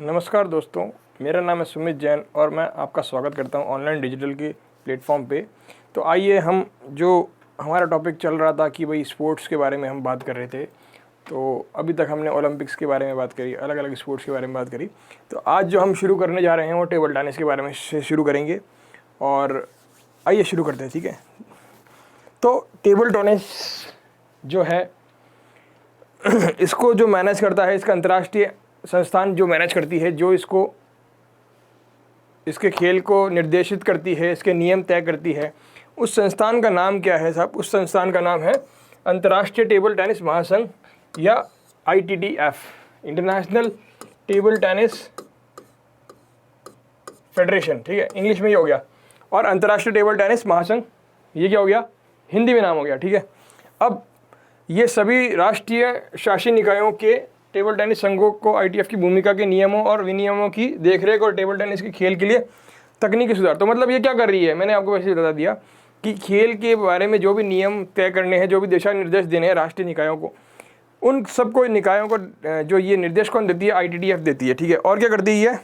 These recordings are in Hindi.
नमस्कार दोस्तों, मेरा नाम है सुमित जैन और मैं आपका स्वागत करता हूं ऑनलाइन डिजिटल के प्लेटफॉर्म पे। तो आइए हम जो हमारा टॉपिक चल रहा था कि भाई स्पोर्ट्स के बारे में हम बात कर रहे थे। तो अभी तक हमने ओलंपिक्स के बारे में बात करी, अलग अलग स्पोर्ट्स के बारे में बात करी। तो आज जो हम शुरू करने जा रहे हैं वो टेबल टेनिस के बारे में से शुरू करेंगे। और आइए शुरू करते हैं, ठीक है। तो टेबल टेनिस जो है इसको जो मैनेज करता है, इसका अंतर्राष्ट्रीय संस्थान जो मैनेज करती है, जो इसके खेल को निर्देशित करती है, इसके नियम तय करती है, उस संस्थान का नाम क्या है साहब? उस संस्थान का नाम है अंतर्राष्ट्रीय टेबल टेनिस महासंघ या ITTF, international table tennis federation, ठीक है, इंग्लिश में ये हो गया। और अंतर्राष्ट्रीय टेबल टेनिस महासंघ, ये क्या हो गया? हिंदी में नाम हो गया, ठीक है। अब ये सभी राष्ट्रीय शासी निकायों के टेबल टेनिस संघों को ITF की भूमिका के नियमों और विनियमों की देखरेख और टेबल टेनिस के खेल के लिए तकनीकी सुधार। तो मतलब ये क्या कर रही है? मैंने आपको वैसे ही बता दिया कि खेल के बारे में जो भी नियम तय करने हैं, जो भी दिशा निर्देश देने हैं राष्ट्रीय निकायों को, उन सबको निकायों को जो ये निर्देश कौन देती है? ITTF देती है, ठीक है। और क्या करती है?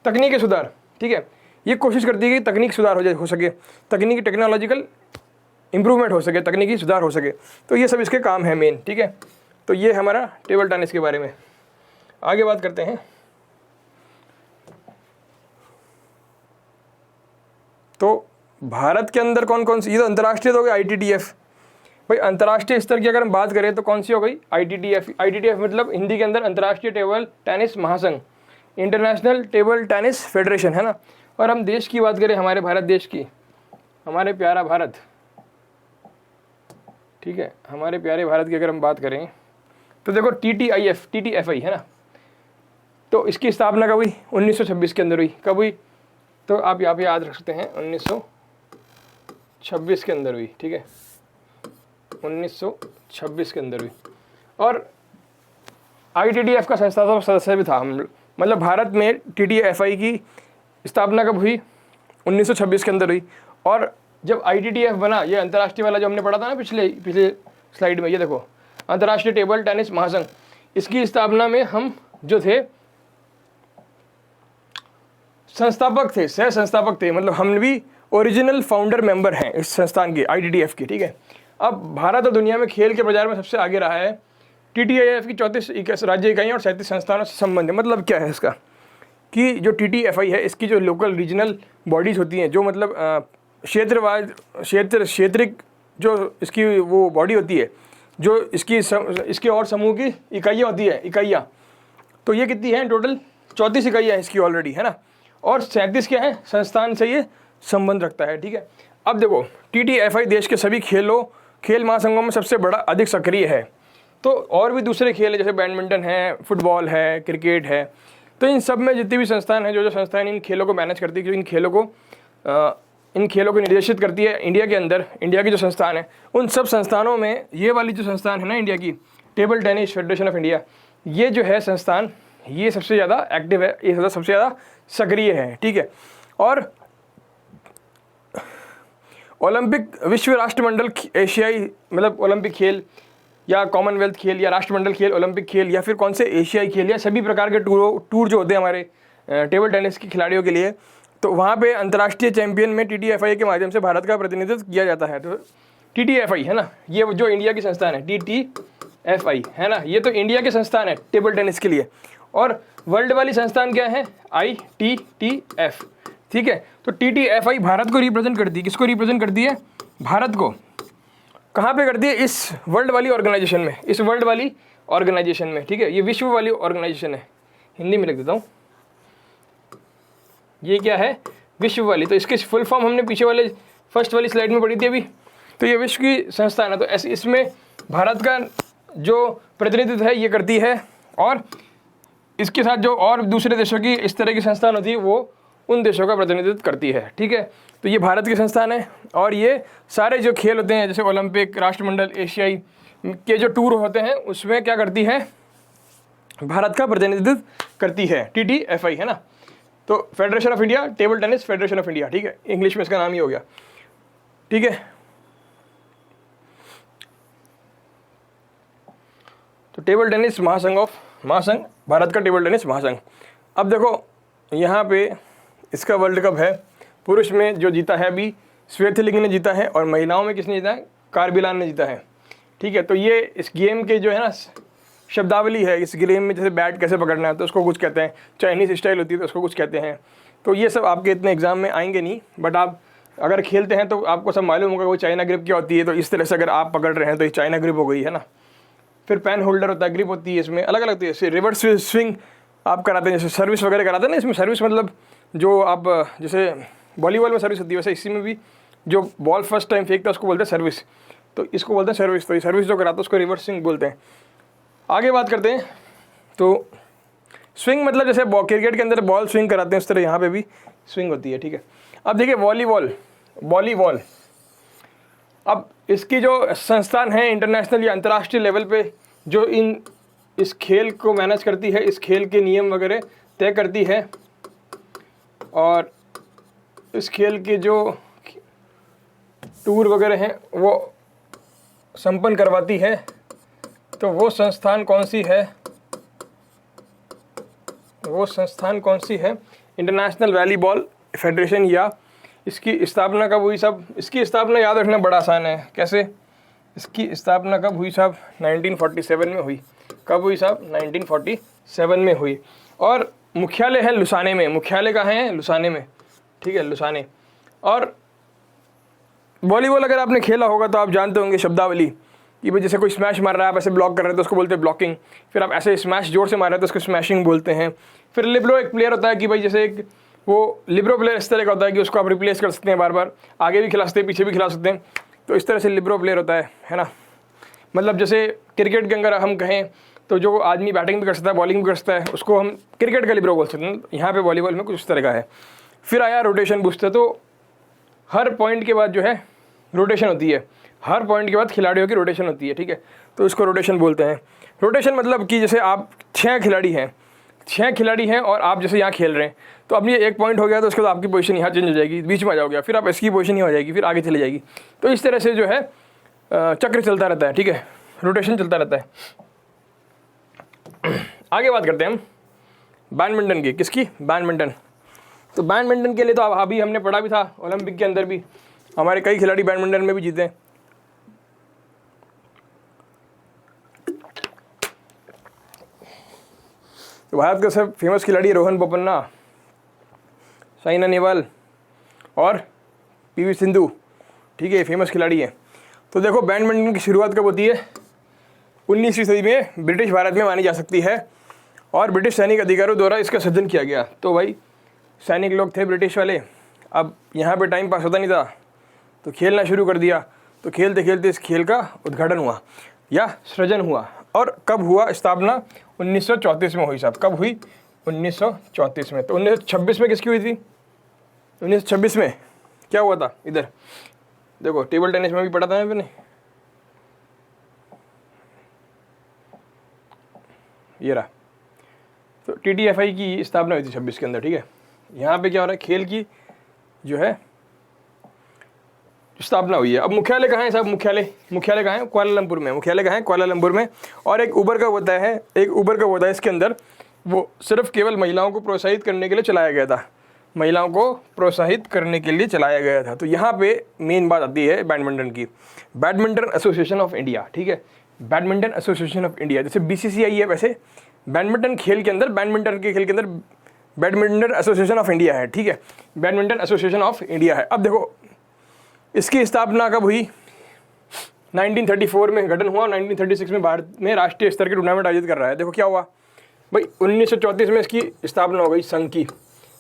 तकनीकी सुधार, ठीक है। ये कोशिश करती है कि तकनीक सुधार हो सके, तकनीकी टेक्नोलॉजिकल इंप्रूवमेंट हो सके, तकनीकी सुधार हो सके। तो ये सब इसके काम है मेन, ठीक है। तो ये हमारा टेबल टेनिस के बारे में। आगे बात करते हैं। तो भारत के अंदर कौन कौन सी, ये तो अंतर्राष्ट्रीय तो हो गया ITTF। भाई अंतर्राष्ट्रीय स्तर की अगर हम बात करें तो कौन सी हो गई? ITTF मतलब हिंदी के अंदर अंतर्राष्ट्रीय टेबल टेनिस महासंघ, इंटरनेशनल टेबल टेनिस फेडरेशन, है ना। और हम देश की बात करें, हमारे भारत देश की, हमारे प्यारा भारत, ठीक है, हमारे प्यारे भारत की अगर हम बात करें तो देखो TTFI है ना। तो इसकी स्थापना कब हुई? 1926 के अंदर हुई। कब हुई? तो आप यहाँ पे याद रख सकते हैं, 1926 के अंदर हुई, ठीक है, 1926 के अंदर हुई। और ITTF का संस्थापक सदस्य भी था हम, मतलब भारत में TTFI की स्थापना कब हुई? 1926 के अंदर हुई। और जब ITTF बना, ये अंतर्राष्ट्रीय वाला जो हमने पढ़ा था ना पिछले स्लाइड में, ये देखो अंतर्राष्ट्रीय टेबल टेनिस महासंघ, इसकी स्थापना में हम जो थे संस्थापक थे, सह संस्थापक थे, मतलब हम भी ओरिजिनल फाउंडर मेंबर हैं इस संस्थान के, ITTF की, ठीक है। अब भारत और दुनिया में खेल के बाजार में सबसे आगे रहा है। TTIF की 34 राज्य इकाइयाँ और 37 संस्थानों से संबंध है। मतलब क्या है इसका कि जो TTFI है, इसकी जो लोकल रीजनल बॉडीज होती हैं, जो मतलब क्षेत्रिक जो इसकी वो बॉडी होती है, जो इसके और समूह की इकाइयाँ होती है, इकाइयाँ, तो ये कितनी हैं? टोटल 34 इकाइयाँ इसकी ऑलरेडी, है ना। और 37 क्या है? संस्थान से ये संबंध रखता है, ठीक है। अब देखो TTFI देश के सभी खेल महासंघों में सबसे बड़ा, अधिक सक्रिय है। तो और भी दूसरे खेल है, जैसे बैडमिंटन है, फुटबॉल है, क्रिकेट है। तो इन सब में जितनी भी संस्थान है, जो संस्थान इन खेलों को मैनेज करती है, जो इन खेलों को निर्देशित करती है इंडिया के अंदर, इंडिया की जो संस्थान है, उन सब संस्थानों में ये वाली जो संस्थान है ना इंडिया की, table tennis federation of India, ये जो है संस्थान, ये सबसे ज़्यादा एक्टिव है, ये सबसे ज़्यादा सक्रिय है, ठीक है। और ओलंपिक विश्व राष्ट्रमंडल एशियाई, मतलब ओलंपिक खेल या कॉमनवेल्थ खेल या राष्ट्रमंडल खेल, ओलंपिक खेल या फिर कौन से एशियाई खेल, या सभी प्रकार के टूर जो होते हैं हमारे टेबल टेनिस के खिलाड़ियों के लिए, तो वहाँ पे अंतर्राष्ट्रीय चैंपियन में TTFI के माध्यम से भारत का प्रतिनिधित्व किया जाता है। तो TTFI है ना, ये जो इंडिया की संस्थान है, TTFI है ना, ये तो इंडिया के संस्थान है टेबल टेनिस के लिए। और वर्ल्ड वाली संस्थान क्या है? ITTF, ठीक है। तो TTFI भारत को रिप्रेजेंट करती है। किसको रिप्रेजेंट करती है? भारत को। कहाँ पे करती है? इस वर्ल्ड वाली ऑर्गेनाइजेशन में, इस वर्ल्ड वाली ऑर्गेनाइजेशन में, ठीक है। ये विश्व वाली ऑर्गेनाइजेशन है, हिंदी में लिख देता हूँ, ये क्या है? विश्व वाली। तो इसके फुल फॉर्म हमने पीछे वाले फर्स्ट वाली स्लाइड में पढ़ी थी अभी। तो ये विश्व की संस्थान है, तो ऐसे इसमें भारत का जो प्रतिनिधित्व है ये करती है। और इसके साथ जो और दूसरे देशों की इस तरह की संस्थान होती है, वो उन देशों का प्रतिनिधित्व करती है, ठीक है। तो ये भारत की संस्थान है। और ये सारे जो खेल होते हैं, जैसे ओलंपिक, राष्ट्रमंडल, एशियाई के जो टूर होते हैं, उसमें क्या करती है? भारत का प्रतिनिधित्व करती है TTFI, है ना। तो federation of India, table tennis federation of India, ठीक है, इंग्लिश में इसका नाम ही हो गया, ठीक है। तो टेबल टेनिस महासंघ, भारत का टेबल टेनिस महासंघ। अब देखो यहाँ पे इसका वर्ल्ड कप है, पुरुष में जो जीता है अभी स्वेतलिंग ने जीता है, और महिलाओं में किसने जीता है, कार्बिलान ने जीता है। ठीक है, तो ये इस गेम के जो है ना शब्दावली है, इस गेम में जैसे बैट कैसे पकड़ना है तो उसको कुछ कहते हैं, चाइनीज़ स्टाइल होती है तो उसको कुछ कहते हैं। तो ये सब आपके इतने एग्जाम में आएंगे नहीं, बट आप अगर खेलते हैं तो आपको सब मालूम होगा वो चाइना ग्रिप क्या होती है। तो इस तरह से अगर आप पकड़ रहे हैं तो ये चाइना ग्रिप हो गई है ना। फिर पेन होल्डर होता है, ग्रिप होती है, इसमें अलग अलग होती है। जैसे रिवर्स स्विंग आप कराते हैं, जैसे सर्विस वगैरह कराते हैं ना, इसमें सर्विस मतलब जो आप जैसे वॉलीबॉल में सर्विस होती है वैसे इसी में भी जो बॉल फर्स्ट टाइम फेंकता है उसको बोलते हैं सर्विस, तो इसको बोलते हैं सर्विस। तो ये सर्विस जो कराता है उसको रिवर्स स्विंग बोलते हैं। आगे बात करते हैं, तो स्विंग मतलब जैसे क्रिकेट के अंदर बॉल स्विंग कराते हैं उस तरह यहाँ पे भी स्विंग होती है। ठीक है, अब देखिए वॉलीबॉल, अब इसकी जो संस्थान है इंटरनेशनल या अंतर्राष्ट्रीय लेवल पे जो इस खेल को मैनेज करती है, इस खेल के नियम वगैरह तय करती है और इस खेल के जो टूर वगैरह हैं वो संपन्न करवाती है, तो वो संस्थान कौन सी है, इंटरनेशनल वॉलीबॉल फेडरेशन। या इसकी स्थापना कब हुई साहब, इसकी स्थापना याद रखना बड़ा आसान है। कैसे, इसकी स्थापना कब हुई साहब, 1947 में हुई। कब हुई साहब, 1947 में हुई। और मुख्यालय है लुसाने में, मुख्यालय कहाँ है, लुसाने में। ठीक है, लुसाने। और वॉलीबॉल अगर आपने खेला होगा तो आप जानते होंगे शब्दावली कि भाई जैसे कोई स्मैश मार रहा है, आप ऐसे ब्लॉक कर रहे हैं तो उसको बोलते हैं ब्लॉकिंग। फिर आप ऐसे स्मैश जोर से मार रहे हैं तो उसको स्मैशिंग बोलते हैं। फिर लिब्रो एक प्लेयर होता है कि भाई जैसे एक वो लिब्रो प्लेयर इस तरह का होता है कि उसको आप रिप्लेस कर सकते हैं, बार बार आगे भी खिला सकते हैं, पीछे भी खिला सकते हैं। तो इस तरह से लिब्रो प्लेयर होता है ना। मतलब जैसे क्रिकेट के अंदर हम कहें तो जो आदमी बैटिंग भी कर सकता है, बॉलिंग भी कर सकता है, उसको हम क्रिकेट का लिब्रो बोल सकते हैं। यहाँ पे वॉलीबॉल में कुछ इस तरह का है। फिर आया रोटेशन बूस्टर, तो हर पॉइंट के बाद जो है रोटेशन होती है, हर पॉइंट के बाद खिलाड़ियों की रोटेशन होती है। ठीक है, तो इसको रोटेशन बोलते हैं। रोटेशन मतलब कि जैसे आप 6 खिलाड़ी हैं और आप जैसे यहाँ खेल रहे हैं, तो अब ये एक पॉइंट हो गया तो उसके बाद आपकी पोजीशन यहाँ चेंज हो जाएगी, बीच में आ जाओगे, फिर आप इसकी पोजीशन यहाँ हो जाएगी, फिर आगे चली जाएगी। तो इस तरह से जो है चक्र चलता रहता है। ठीक है, रोटेशन चलता रहता है। आगे बात करते हैं हम बैडमिंटन की। किसकी, बैडमिंटन। तो बैडमिंटन के लिए तो अभी हमने पढ़ा भी था, ओलंपिक के अंदर भी हमारे कई खिलाड़ी बैडमिंटन में भी जीते हैं। तो भारत का सब फेमस खिलाड़ी रोहन बोपन्ना, साइना नेहवाल और पीवी सिंधु। ठीक है, फेमस खिलाड़ी है। तो देखो बैडमिंटन की शुरुआत कब होती है, 19वीं सदी में ब्रिटिश भारत में मानी जा सकती है और ब्रिटिश सैनिक अधिकारियों द्वारा इसका सृजन किया गया। तो भाई सैनिक लोग थे ब्रिटिश वाले, अब यहाँ पे टाइम पास होता नहीं था तो खेलना शुरू कर दिया। तो खेलते खेलते इस खेल का उद्घाटन हुआ या सृजन हुआ। और कब हुआ स्थापना, 1934 में हुई साहब। कब हुई, 1934 में। तो 1926 में किसकी हुई थी, 1926 में क्या हुआ था, इधर देखो टेबल टेनिस में भी पढ़ा था मैंने, ये रहा। तो TTFI की स्थापना हुई थी 26 के अंदर। ठीक है, यहाँ पे क्या हो रहा है, खेल की जो है स्थापना हुई है। अब मुख्यालय कहाँ है साहब, मुख्यालय कहाँ है, कुआलालंपुर में। मुख्यालय कहाँ है, कुआलालंपुर में। और एक उबर का होता है, इसके अंदर वो सिर्फ केवल महिलाओं को प्रोत्साहित करने के लिए चलाया गया था, महिलाओं को प्रोत्साहित करने के लिए चलाया गया था। तो यहाँ पे मेन बात आती है बैडमिंटन की, बैडमिंटन एसोसिएशन ऑफ इंडिया। ठीक है, बैडमिंटन एसोसिएशन ऑफ इंडिया, जैसे BCCI है वैसे बैडमिंटन खेल के अंदर, बैडमिंटन के खेल के अंदर बैडमिंटन एसोसिएशन ऑफ इंडिया है। ठीक है, बैडमिंटन एसोसिएशन ऑफ इंडिया है। अब देखो इसकी स्थापना कब हुई, 1934 में गठन हुआ, 1936 में भारत में राष्ट्रीय स्तर के टूर्नामेंट आयोजित कर रहा है। देखो क्या हुआ भाई, 1934 में इसकी स्थापना हो गई संघ की,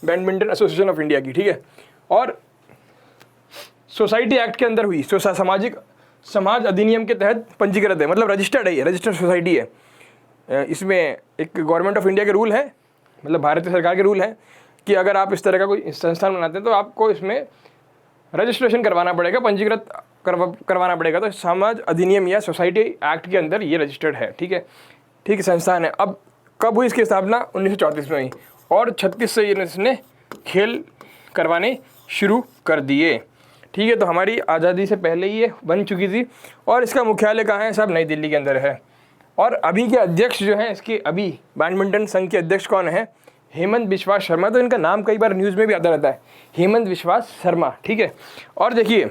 बैडमिंटन एसोसिएशन ऑफ इंडिया की। ठीक है, और सोसाइटी एक्ट के अंदर हुई, सामाजिक समाज अधिनियम के तहत पंजीकृत है, मतलब रजिस्टर्ड है, ये रजिस्टर्ड सोसाइटी है। इसमें एक गवर्नमेंट ऑफ इंडिया के रूल है, मतलब भारतीय सरकार के रूल है कि अगर आप इस तरह का कोई संस्थान बनाते हैं तो आपको इसमें रजिस्ट्रेशन करवाना पड़ेगा, पंजीकृत करवाना पड़ेगा। तो समाज अधिनियम या सोसाइटी एक्ट के अंदर ये रजिस्टर्ड है। ठीक है, संस्थान है। अब कब हुई इसकी स्थापना, 1934 में हुई, और 36 से इसने खेल करवाने शुरू कर दिए। ठीक है, तो हमारी आज़ादी से पहले ही ये बन चुकी थी। और इसका मुख्यालय कहाँ है साहब, नई दिल्ली के अंदर है। और अभी के अध्यक्ष जो हैं इसके, अभी बैडमिंटन संघ के अध्यक्ष कौन है, हेमंत बिश्वास शर्मा, तो इनका नाम कई बार न्यूज़ में भी आता रहता है, हेमंत बिश्वास शर्मा, ठीक है। और देखिए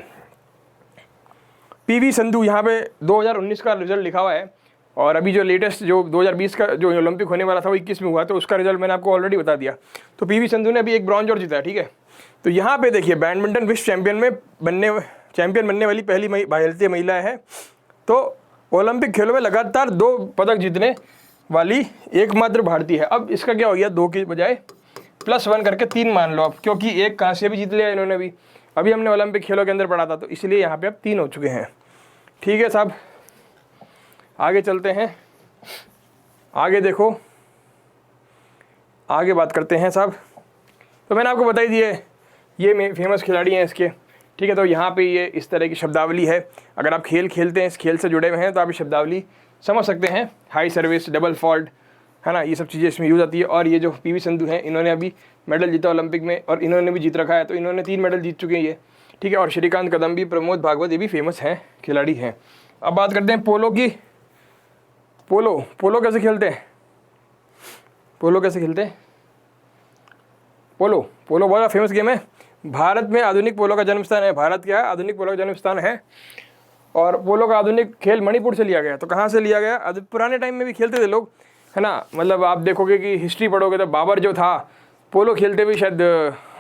पीवी संधू, यहाँ पे 2019 का रिजल्ट लिखा हुआ है, और अभी जो लेटेस्ट जो 2020 का जो ओलंपिक होने वाला था वो 21 में हुआ, तो उसका रिजल्ट मैंने आपको ऑलरेडी बता दिया। तो पीवी संधू ने अभी एक ब्रॉन्ज और जीता है, ठीक है। तो यहाँ पे देखिए बैडमिंटन विश्व चैंपियन बनने वाली पहली भारतीय महिला है। तो ओलंपिक खेलों में लगातार 2 पदक जीतने वाली एकमात्र भारतीय है। अब इसका क्या हो गया, 2 के बजाय +1 करके 3 मान लो आप, क्योंकि एक कांस्य भी जीत लिया इन्होंने भी, अभी हमने ओलंपिक खेलों के अंदर पढ़ा था, तो इसलिए यहाँ पे अब 3 हो चुके हैं, ठीक है साहब। आगे चलते हैं, आगे देखो, आगे बात करते हैं साहब। तो मैंने आपको बता ही दिया ये फेमस खिलाड़ी हैं इसके, ठीक है। तो यहाँ पे ये इस तरह की शब्दावली है, अगर आप खेल खेलते हैं, इस खेल से जुड़े हुए हैं, तो आप ये शब्दावली समझ सकते हैं। हाई सर्विस, डबल फॉल्ट, है ना, ये सब चीज़ें इसमें यूज आती है। और ये जो पीवी संधू हैं, इन्होंने अभी मेडल जीता ओलंपिक में, और इन्होंने भी जीत रखा है, तो इन्होंने 3 मेडल जीत चुके हैं ये, ठीक है। और श्रीकांत कदम्बी, प्रमोद भागवत, ये भी फेमस हैं खिलाड़ी हैं। अब बात करते हैं पोलो की। पोलो कैसे खेलते हैं, पोलो बहुत फेमस गेम है। भारत में आधुनिक पोलो का जन्म स्थान है, भारत क्या है, आधुनिक पोलो का जन्म स्थान है। और पोलो का आधुनिक खेल मणिपुर से लिया गया। तो कहाँ से लिया गया, पुराने टाइम में भी खेलते थे लोग, है ना, मतलब आप देखोगे कि हिस्ट्री पढ़ोगे तो बाबर जो था पोलो खेलते हुए शायद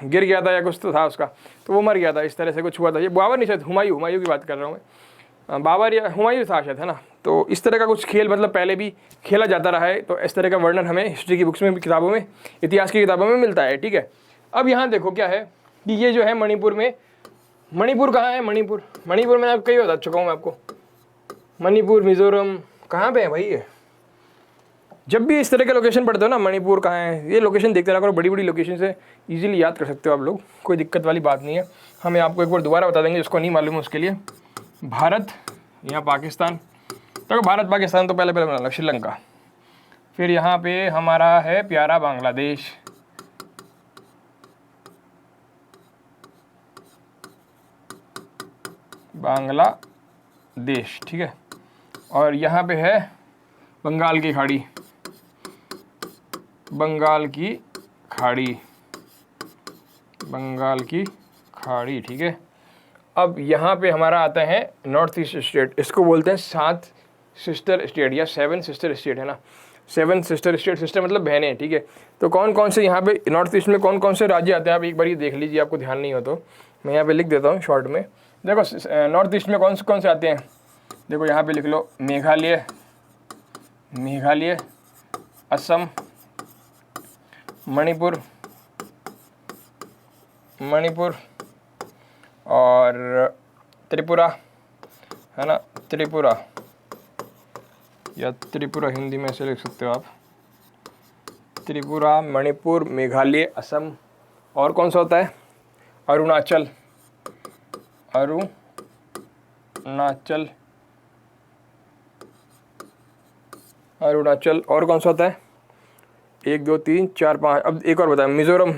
गिर गया था या कुछ तो था उसका, तो वो मर गया था, इस तरह से कुछ हुआ था। ये बाबर नहीं, शायद हुमायूं की बात कर रहा हूँ मैं, बाबर या हुमायूं था शायद, है ना। तो इस तरह का कुछ खेल मतलब पहले भी खेला जाता रहा है। तो इस तरह का वर्णन हमें हिस्ट्री की बुक्स में, किताबों में, इतिहास की किताबों में मिलता है, ठीक है। अब यहाँ देखो क्या है कि ये जो है मणिपुर में, मणिपुर कहाँ है, मणिपुर मैंने आपको कई बता चुका हूँ मैं आपको, मणिपुर, मिजोरम कहाँ पे है भाई ये। जब भी इस तरह के लोकेशन पढ़ते हो ना, मणिपुर कहाँ है, ये लोकेशन देखते रहा करो, बड़ी बड़ी लोकेशन से इजीली याद कर सकते हो आप लोग, कोई दिक्कत वाली बात नहीं है। हमें आपको एक बार दोबारा बता देंगे, जिसको नहीं मालूम है उसके लिए। भारत, यहाँ पाकिस्तान, तो भारत पाकिस्तान तो पहले बना, श्रीलंका, फिर यहाँ पे हमारा है प्यारा बांग्लादेश, ठीक है। और यहाँ पे है बंगाल की खाड़ी, ठीक है। अब यहाँ पे हमारा आता है नॉर्थ ईस्ट स्टेट, इसको बोलते हैं 7 सिस्टर स्टेट या 7 सिस्टर स्टेट, है ना। 7 सिस्टर स्टेट, सिस्टर मतलब बहनें, ठीक है। तो कौन कौन से यहाँ पे नॉर्थ ईस्ट में कौन कौन से राज्य आते हैं, आप एक बार ये देख लीजिए, आपको ध्यान नहीं हो तो मैं यहाँ पे लिख देता हूँ शॉर्ट में। देखो नॉर्थ ईस्ट में कौन से आते हैं, देखो यहाँ पे लिख लो, मेघालय, असम, मणिपुर और त्रिपुरा, है ना, त्रिपुरा या त्रिपुरा हिंदी में ऐसे लिख सकते हो आप, त्रिपुरा, मणिपुर, मेघालय, असम, और कौन सा होता है, अरुणाचल, और कौन सा होता है, 1 2 3 4 5, अब एक और बताएं, मिज़ोरम,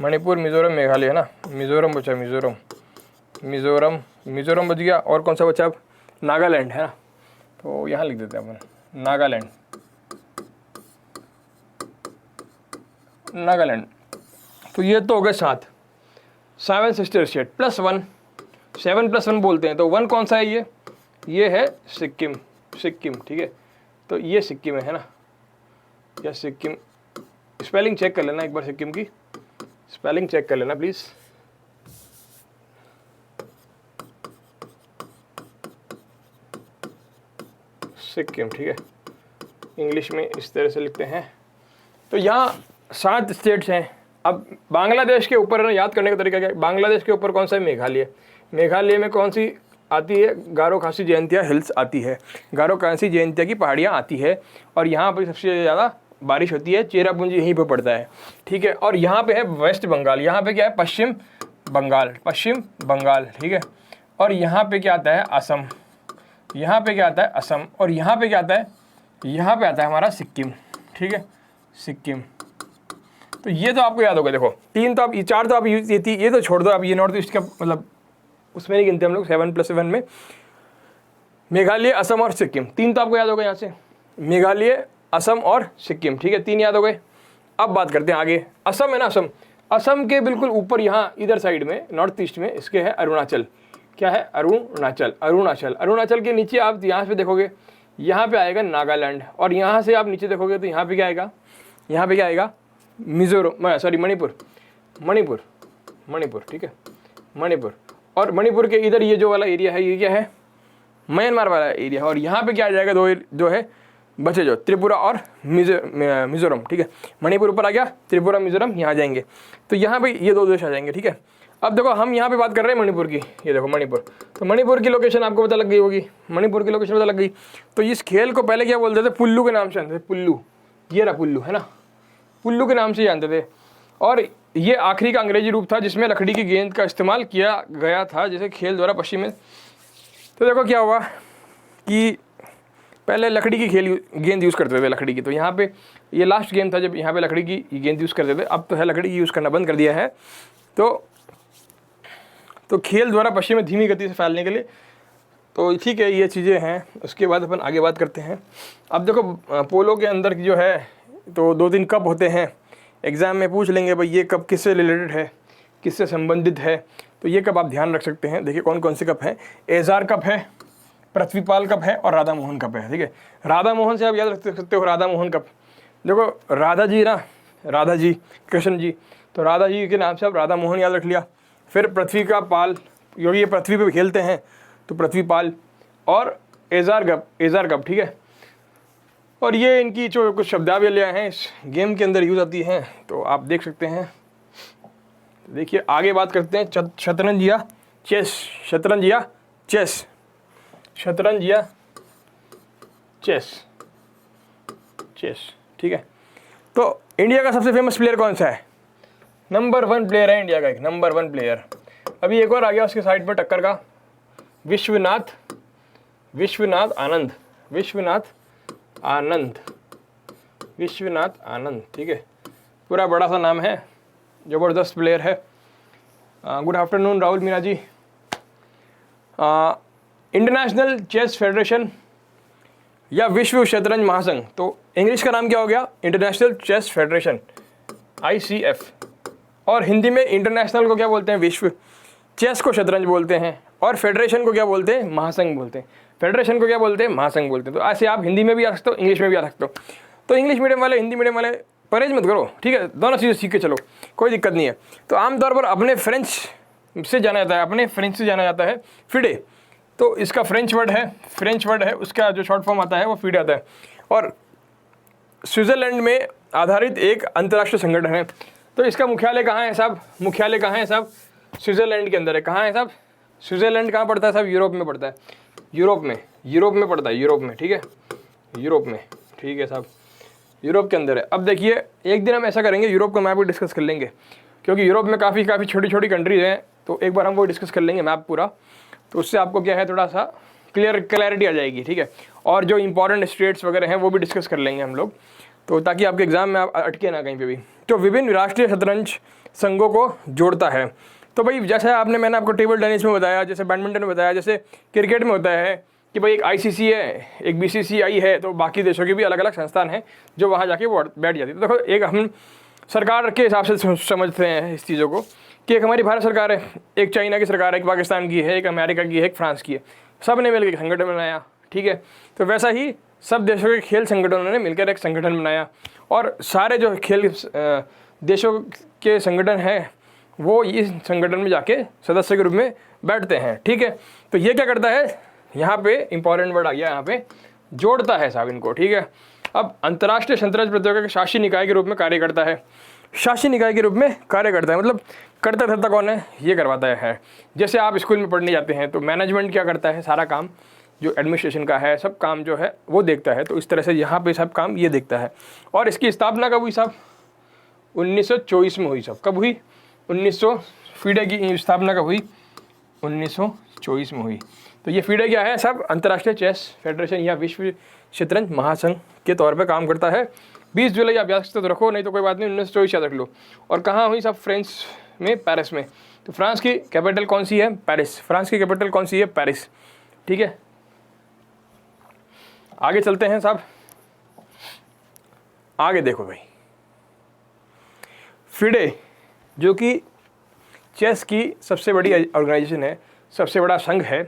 मणिपुर, मिज़ोरम, मेघालय, है ना, मिज़ोरम बचा, मिज़ोरम बच गया, और कौन सा बचा अब, नागालैंड, है ना। तो यहाँ लिख देते हैं अपन, नागालैंड। तो ये तो हो गए 7 सिस्टर स्टेट +1, 7 + 1 बोलते हैं। तो 1 कौन सा है, ये है सिक्किम, ठीक है। तो ये सिक्किम है ना, या सिक्किम, स्पेलिंग चेक कर लेना एक बार, सिक्किम की स्पेलिंग चेक कर लेना प्लीज़। सिक्किम, ठीक है, इंग्लिश में इस तरह से लिखते हैं। तो यहाँ 7 स्टेट्स हैं। अब बांग्लादेश के ऊपर याद करने का तरीका क्या है, बांग्लादेश के ऊपर कौन सा है, मेघालय में कौन सी आती है, गारो खासी जयंतिया हिल्स आती है, गारो खासी जयंतिया की पहाड़ियाँ आती है। और यहाँ पर सबसे ज़्यादा बारिश होती है, चेरापूंजी यहीं पर पड़ता है, ठीक है। और यहाँ पे है वेस्ट बंगाल, यहाँ पे क्या है, पश्चिम बंगाल, ठीक है। और यहाँ पे क्या आता है, असम, यहाँ पे क्या आता है, असम। और यहाँ पे क्या आता है, यहाँ पे आता है हमारा सिक्किम, ठीक है, सिक्किम। तो ये तो आपको याद होगा, देखो 3 तो आप, 4 तो आप ये तो छोड़ दो आप, ये नॉर्थ ईस्ट का मतलब उसमें नहीं गिनते हम लोग, 7 + 1 में मेघालय, असम और सिक्किम, 3 तो आपको याद होगा यहाँ से, मेघालय, असम और सिक्किम, ठीक है, 3 याद हो गए। अब बात करते हैं आगे, असम है ना, असम, असम के बिल्कुल ऊपर यहाँ इधर साइड में नॉर्थ ईस्ट में इसके है अरुणाचल। क्या है? अरुणाचल। अरुणाचल, अरुणाचल के नीचे आप यहाँ पे देखोगे, यहाँ पे आएगा नागालैंड, और यहाँ से आप नीचे देखोगे तो यहाँ पे क्या आएगा? यहाँ पे क्या आएगा? मिजोरम, सॉरी मणिपुर, मणिपुर, मणिपुर, ठीक है, मणिपुर। और मणिपुर के इधर ये जो वाला एरिया है, ये क्या है? म्यांमार वाला एरिया। और यहाँ पे क्या आ जाएगा? दो जो है बचे, जो त्रिपुरा और मिजोरम, ठीक है। मणिपुर ऊपर आ गया, त्रिपुरा मिजोरम यहाँ जाएंगे, तो यहाँ पे ये दो देश आ जाएंगे, ठीक है। अब देखो हम यहाँ पे बात कर रहे हैं मणिपुर की, ये देखो मणिपुर, तो मणिपुर की लोकेशन आपको पता लग गई होगी, मणिपुर की लोकेशन पता लग गई। तो इस खेल को पहले क्या बोलते थे? पुल्लू के नाम से जानते थे, पुल्लू, ये रहा पुल्लू, है ना, पुल्लू के नाम से जानते थे। और ये आखिरी का अंग्रेजी रूप था जिसमें लकड़ी की गेंद का इस्तेमाल किया गया था, जैसे खेल द्वारा पश्चिम में। तो देखो क्या हुआ कि पहले लकड़ी की गेंद यूज़ करते थे, लकड़ी की। तो यहाँ पे ये लास्ट गेम था जब यहाँ पे लकड़ी की गेंद यूज़ करते थे, अब तो है लकड़ी की यूज़ करना बंद कर दिया है। तो खेल द्वारा पश्चिम में धीमी गति से फैलने के लिए, तो ठीक है, ये चीज़ें हैं। उसके बाद अपन आगे बात करते हैं। अब देखो पोलो के अंदर जो है तो 2-3 कप होते हैं, एग्ज़ाम में पूछ लेंगे भाई ये कप किससे रिलेटेड है, किससे संबंधित है, तो ये कप आप ध्यान रख सकते हैं। देखिए कौन कौन से कप हैं, एजार कप है, पृथ्वीपाल कप है और राधा मोहन कप है, ठीक है। राधा मोहन से आप याद रख सकते हो, राधा मोहन कप। देखो राधा जी ना, राधा जी, कृष्ण जी, तो राधा जी के नाम से आप राधा मोहन याद रख लिया। फिर पृथ्वी का पाल, क्योंकि ये पृथ्वी पे खेलते हैं तो पृथ्वीपाल, और एजार कप, ठीक है। और ये इनकी जो कुछ शब्दावलियाँ हैं इस गेम के अंदर यूज़ आती हैं, तो आप देख सकते हैं। देखिए आगे बात करते हैं, शतरंज या चेस, शतरंज या चेस, शतरंज या चेस, चेस, ठीक है। तो इंडिया का सबसे फेमस प्लेयर कौन सा है? नंबर 1 प्लेयर है इंडिया का, एक नंबर 1 प्लेयर। अभी एक और आ गया उसके साइड पर टक्कर का, विश्वनाथ आनंद, विश्वनाथ आनंद, ठीक है। पूरा बड़ा सा नाम है, ज़बरदस्त प्लेयर है। Good afternoon Rahul Meena ji. International chess federation या विश्व शतरंज महासंघ, तो इंग्लिश का नाम क्या हो गया? International chess federation, ICF। और हिंदी में इंटरनेशनल को क्या बोलते हैं? विश्व। चेस को शतरंज बोलते हैं, और फेडरेशन को क्या बोलते हैं? महासंघ बोलते हैं। फेडरेशन को क्या बोलते हैं? महासंघ बोलते हैं। तो ऐसे आप हिंदी में भी आ सकते हो, इंग्लिश में भी आ सकते हो। तो इंग्लिश मीडियम वाले, हिंदी मीडियम वाले परहेज मत करो, ठीक है, दोनों चीज़ें सीख के चलो, कोई दिक्कत नहीं है। तो आमतौर पर अपने फ्रेंच से जाना जाता है फिडे, तो इसका फ्रेंच वर्ड है, उसका जो शॉर्ट फॉर्म आता है वो फिडे आता है। और स्विट्ज़रलैंड में आधारित एक अंतर्राष्ट्रीय संगठन है। तो इसका मुख्यालय कहाँ है साहब? मुख्यालय कहाँ है साहब? स्विट्ज़रलैंड के अंदर है। कहाँ है साहब? स्विट्ज़रलैंड कहाँ पड़ता है साहब? यूरोप में पड़ता है, यूरोप में पड़ता है, यूरोप में, ठीक है, यूरोप में, ठीक है साहब, यूरोप के अंदर है। अब देखिए एक दिन हम ऐसा करेंगे, यूरोप का मैप भी डिस्कस कर लेंगे, क्योंकि यूरोप में काफ़ी छोटी छोटी कंट्रीज हैं, तो एक बार हम वो डिस्कस कर लेंगे मैप पूरा, तो उससे आपको क्या है थोड़ा सा क्लैरिटी आ जाएगी, ठीक है। और जो इंपॉर्टेंट स्टेट्स वगैरह हैं वो भी डिस्कस कर लेंगे हम लोग, तो ताकि आपके एग्जाम में आप अटके ना कहीं पे भी। तो विभिन्न राष्ट्रीय शतरंज संघों को जोड़ता है। तो भाई जैसे मैंने आपको टेबल टेनिस में बताया, जैसे बैडमिंटन में बताया, जैसे क्रिकेट में होता है कि भाई एक ICC है, एक BCCI है, तो बाकी देशों की भी अलग अलग संस्थान हैं जो वहाँ जाके बैठ जाती है। तो देखो एक हम सरकार के हिसाब से समझते हैं इस चीज़ों को, कि एक हमारी भारत सरकार है, एक चाइना की सरकार है, एक पाकिस्तान की है, एक अमेरिका की है, एक फ्रांस की है, सब ने मिलकर संगठन बनाया, ठीक है। तो वैसा ही सब देशों के खेल संगठनों ने मिलकर एक संगठन बनाया, और सारे जो खेल देशों के संगठन हैं वो इस संगठन में जाके सदस्य के रूप में बैठते हैं, ठीक है। तो ये क्या करता है, यहाँ पे इंपॉर्टेंट वर्ड आ गया, यहाँ पे जोड़ता है साहब इनको, ठीक है। अब अंतर्राष्ट्रीय शतरंज प्रतियोगिता के शासी निकाय के रूप में कार्य करता है, शासी निकाय के रूप में कार्य करता है, मतलब करता धरता कौन है? ये करवाता है। जैसे आप स्कूल में पढ़ने जाते हैं तो मैनेजमेंट क्या करता है? सारा काम जो एडमिनिस्ट्रेशन का है, सब काम जो है वो देखता है। तो इस तरह से यहाँ पे सब काम ये देखता है। और इसकी स्थापना कब हुई साहब? 1924 में हुई साहब। कब हुई? 1900। फीडे की स्थापना कब हुई? 1924 में हुई। तो ये फीडे क्या है साहब? अंतर्राष्ट्रीय चेस फेडरेशन या विश्व शतरंज महासंघ के तौर पे काम करता है। 20 जुलाई आप याद सकते तो रखो, नहीं तो कोई बात नहीं, 1924 याद रख लो। और कहाँ हुई साहब? फ्रांस में, पेरिस में। तो फ्रांस की कैपिटल कौन सी है? पेरिस। फ्रांस की कैपिटल कौन सी है? पेरिस, ठीक है। आगे चलते हैं साहब, आगे देखो भाई, फिडे जो कि चेस की सबसे बड़ी ऑर्गेनाइजेशन है, सबसे बड़ा संघ है,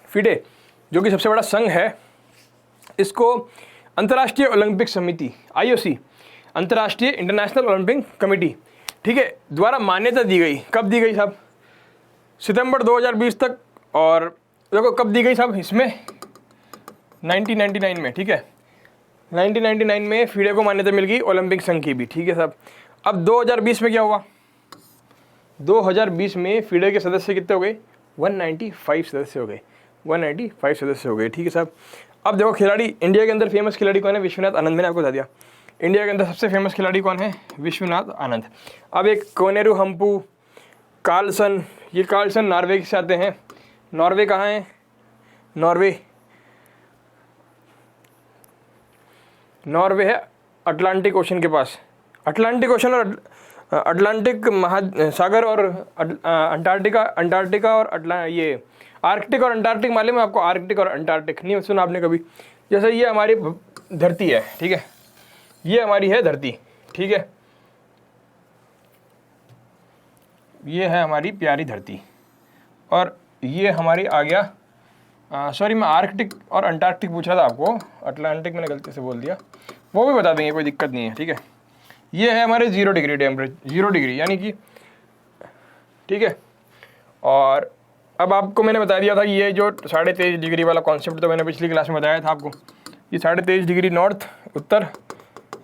फिडे जो कि सबसे बड़ा संघ है, इसको अंतर्राष्ट्रीय ओलंपिक समिति IOC, अंतर्राष्ट्रीय इंटरनेशनल ओलंपिक कमेटी, ठीक है, द्वारा मान्यता दी गई। कब दी गई साहब? सितंबर 2020 तक। और देखो कब दी गई साहब, इसमें 1999 में, ठीक है, 1999 में फिडे को मान्यता मिल गई, ओलंपिक संघ की भी, ठीक है साहब। अब 2020 में क्या हुआ? 2020 में फिडे के सदस्य कितने हो गए? 195 सदस्य हो गए, 195 सदस्य हो गए, ठीक है साहब। अब देखो खिलाड़ी, इंडिया के अंदर फेमस खिलाड़ी कौन है? विश्वनाथ आनंद, मैंने आपको बता दिया। इंडिया के अंदर सबसे फेमस खिलाड़ी कौन है? विश्वनाथ आनंद। अब एक कोनेरू हम्पू, कार्लसन, ये कार्लसन नॉर्वे से आते हैं। नॉर्वे कहाँ है? नॉर्वे है अटलांटिक ओशन के पास। अटलांटिक ओशन और अटलांटिक महासागर और अंटार्कटिका और ये आर्कटिक और अंटार्कटिक मालूम है आपको? आर्कटिक और अंटार्कटिक नहीं सुना आपने कभी? जैसे ये हमारी धरती है, ठीक है, ये हमारी है धरती, ठीक है, ये है हमारी प्यारी धरती, और ये हमारी आ गया, सॉरी मैं आर्कटिक और अंटार्कटिक पूछ रहा था आपको, अटलांटिक मैंने गलती से बोल दिया, वो भी बता देंगे, कोई दिक्कत नहीं है, ठीक है। ये है हमारे 0 डिग्री टेम्परेचर, 0 डिग्री यानी कि, ठीक है। और अब आपको मैंने बता दिया था ये जो 23.5 डिग्री वाला कॉन्सेप्ट तो मैंने पिछली क्लास में बताया था आपको, ये 23.5 डिग्री नॉर्थ उत्तर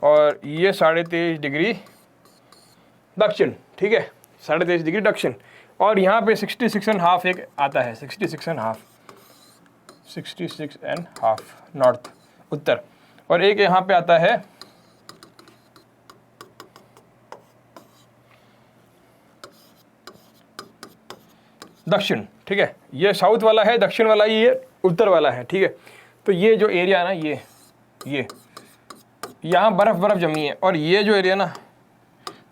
और ये 23.5 डिग्री दक्षिण, ठीक है, 23.5 डिग्री दक्षिण। और यहाँ पे 66.5 एक आता है, 66.5 नॉर्थ उत्तर, और एक यहाँ पे आता है दक्षिण, ठीक है, ये साउथ वाला है, दक्षिण वाला ये उत्तर वाला है, ठीक है। तो ये जो एरिया ना, ये यहाँ बर्फ जमी है, और ये जो एरिया ना,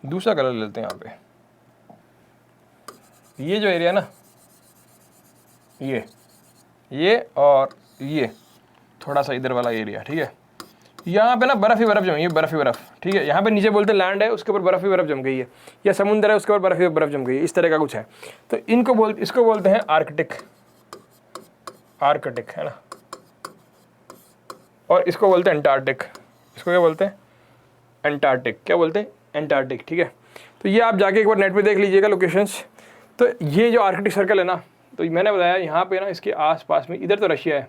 दूसरा कलर लेते हैं यहाँ पे, ये जो एरिया ना, ये और ये थोड़ा सा इधर वाला एरिया, ठीक है, यहाँ पे ना बर्फ ही बर्फ जमी है, बर्फ ही बर्फ, ठीक है। यहाँ पे नीचे बोलते लैंड है, उसके ऊपर बर्फ ही बर्फ जम गई है, या समुद्र है उसके ऊपर बर्फ ही बर्फ जम गई है, इस तरह का कुछ है। तो इसको बोलते हैं आर्कटिक है ना, और इसको बोलते हैं अंटार्कटिक। इसको क्या बोलते हैं? अंटार्कटिक। क्या बोलते हैं? अंटार्कटिक, ठीक है। तो ये आप जाके एक बार नेट पे देख लीजिएगा लोकेशंस। तो ये जो आर्कटिक सर्कल है ना, तो मैंने बताया यहाँ पे ना, इसके आसपास में, इधर तो रशिया है,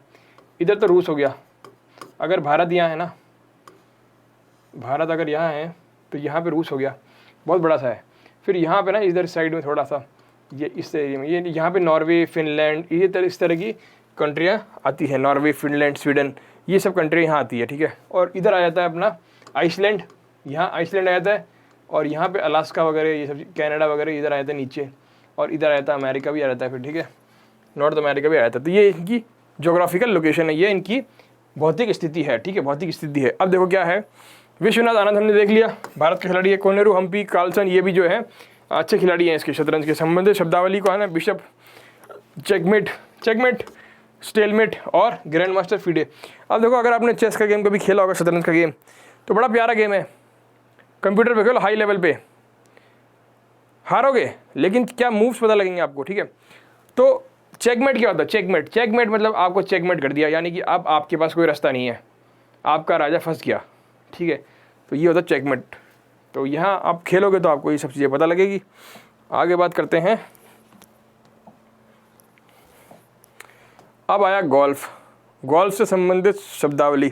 इधर तो रूस हो गया, अगर भारत यहाँ है ना, भारत अगर यहाँ है तो यहाँ पे रूस हो गया, बहुत बड़ा सा है। फिर यहाँ पे ना इधर साइड में थोड़ा सा, ये इस एरिया में, ये यहाँ पे नॉर्वे, फिनलैंड, ये इस तरह की कंट्रियाँ आती है, नॉर्वे, फिनलैंड, स्वीडन, ये सब कंट्री यहाँ आती है, ठीक है। और इधर आ जाता है अपना आइसलैंड, यहाँ आइसलैंड आ जाता है, और यहाँ पे अलास्का वगैरह, ये सब कनाडा वगैरह इधर आ जाता है नीचे, और इधर आ जाता है अमेरिका भी आ जाता है फिर, ठीक है, नॉर्थ अमेरिका भी आ जाता है। तो ये इनकी जोग्राफिकल लोकेशन है, ये इनकी भौतिक स्थिति है, ठीक है, भौतिक स्थिति है। अब देखो क्या है, विश्वनाथ आनंद हमने देख लिया, भारत के खिलाड़ी है। कोनेरू हम्पी, कार्लसन, ये भी जो है अच्छे खिलाड़ी हैं इसके शतरंज के संबंधित शब्दावली को है ना, बिशप, चेकमेट, स्टेलमेट और ग्रैंड मास्टर फिडे। अब देखो अगर आपने चेस का गेम कभी खेला होगा, शतरंज का गेम, तो बड़ा प्यारा गेम है, कंप्यूटर पे खेलो हाई लेवल पे, हारोगे लेकिन क्या मूव्स पता लगेंगे आपको, ठीक है। तो चेकमेट क्या होता है? चेकमेट मतलब आपको चेकमेट कर दिया, यानी कि अब आपके पास कोई रास्ता नहीं है, आपका राजा फंस गया, ठीक है। तो ये होता है चेकमेट। तो यहाँ आप खेलोगे तो आपको ये सब चीज़ें पता लगेगी। आगे बात करते हैं। अब आया गोल्फ से संबंधित शब्दावली।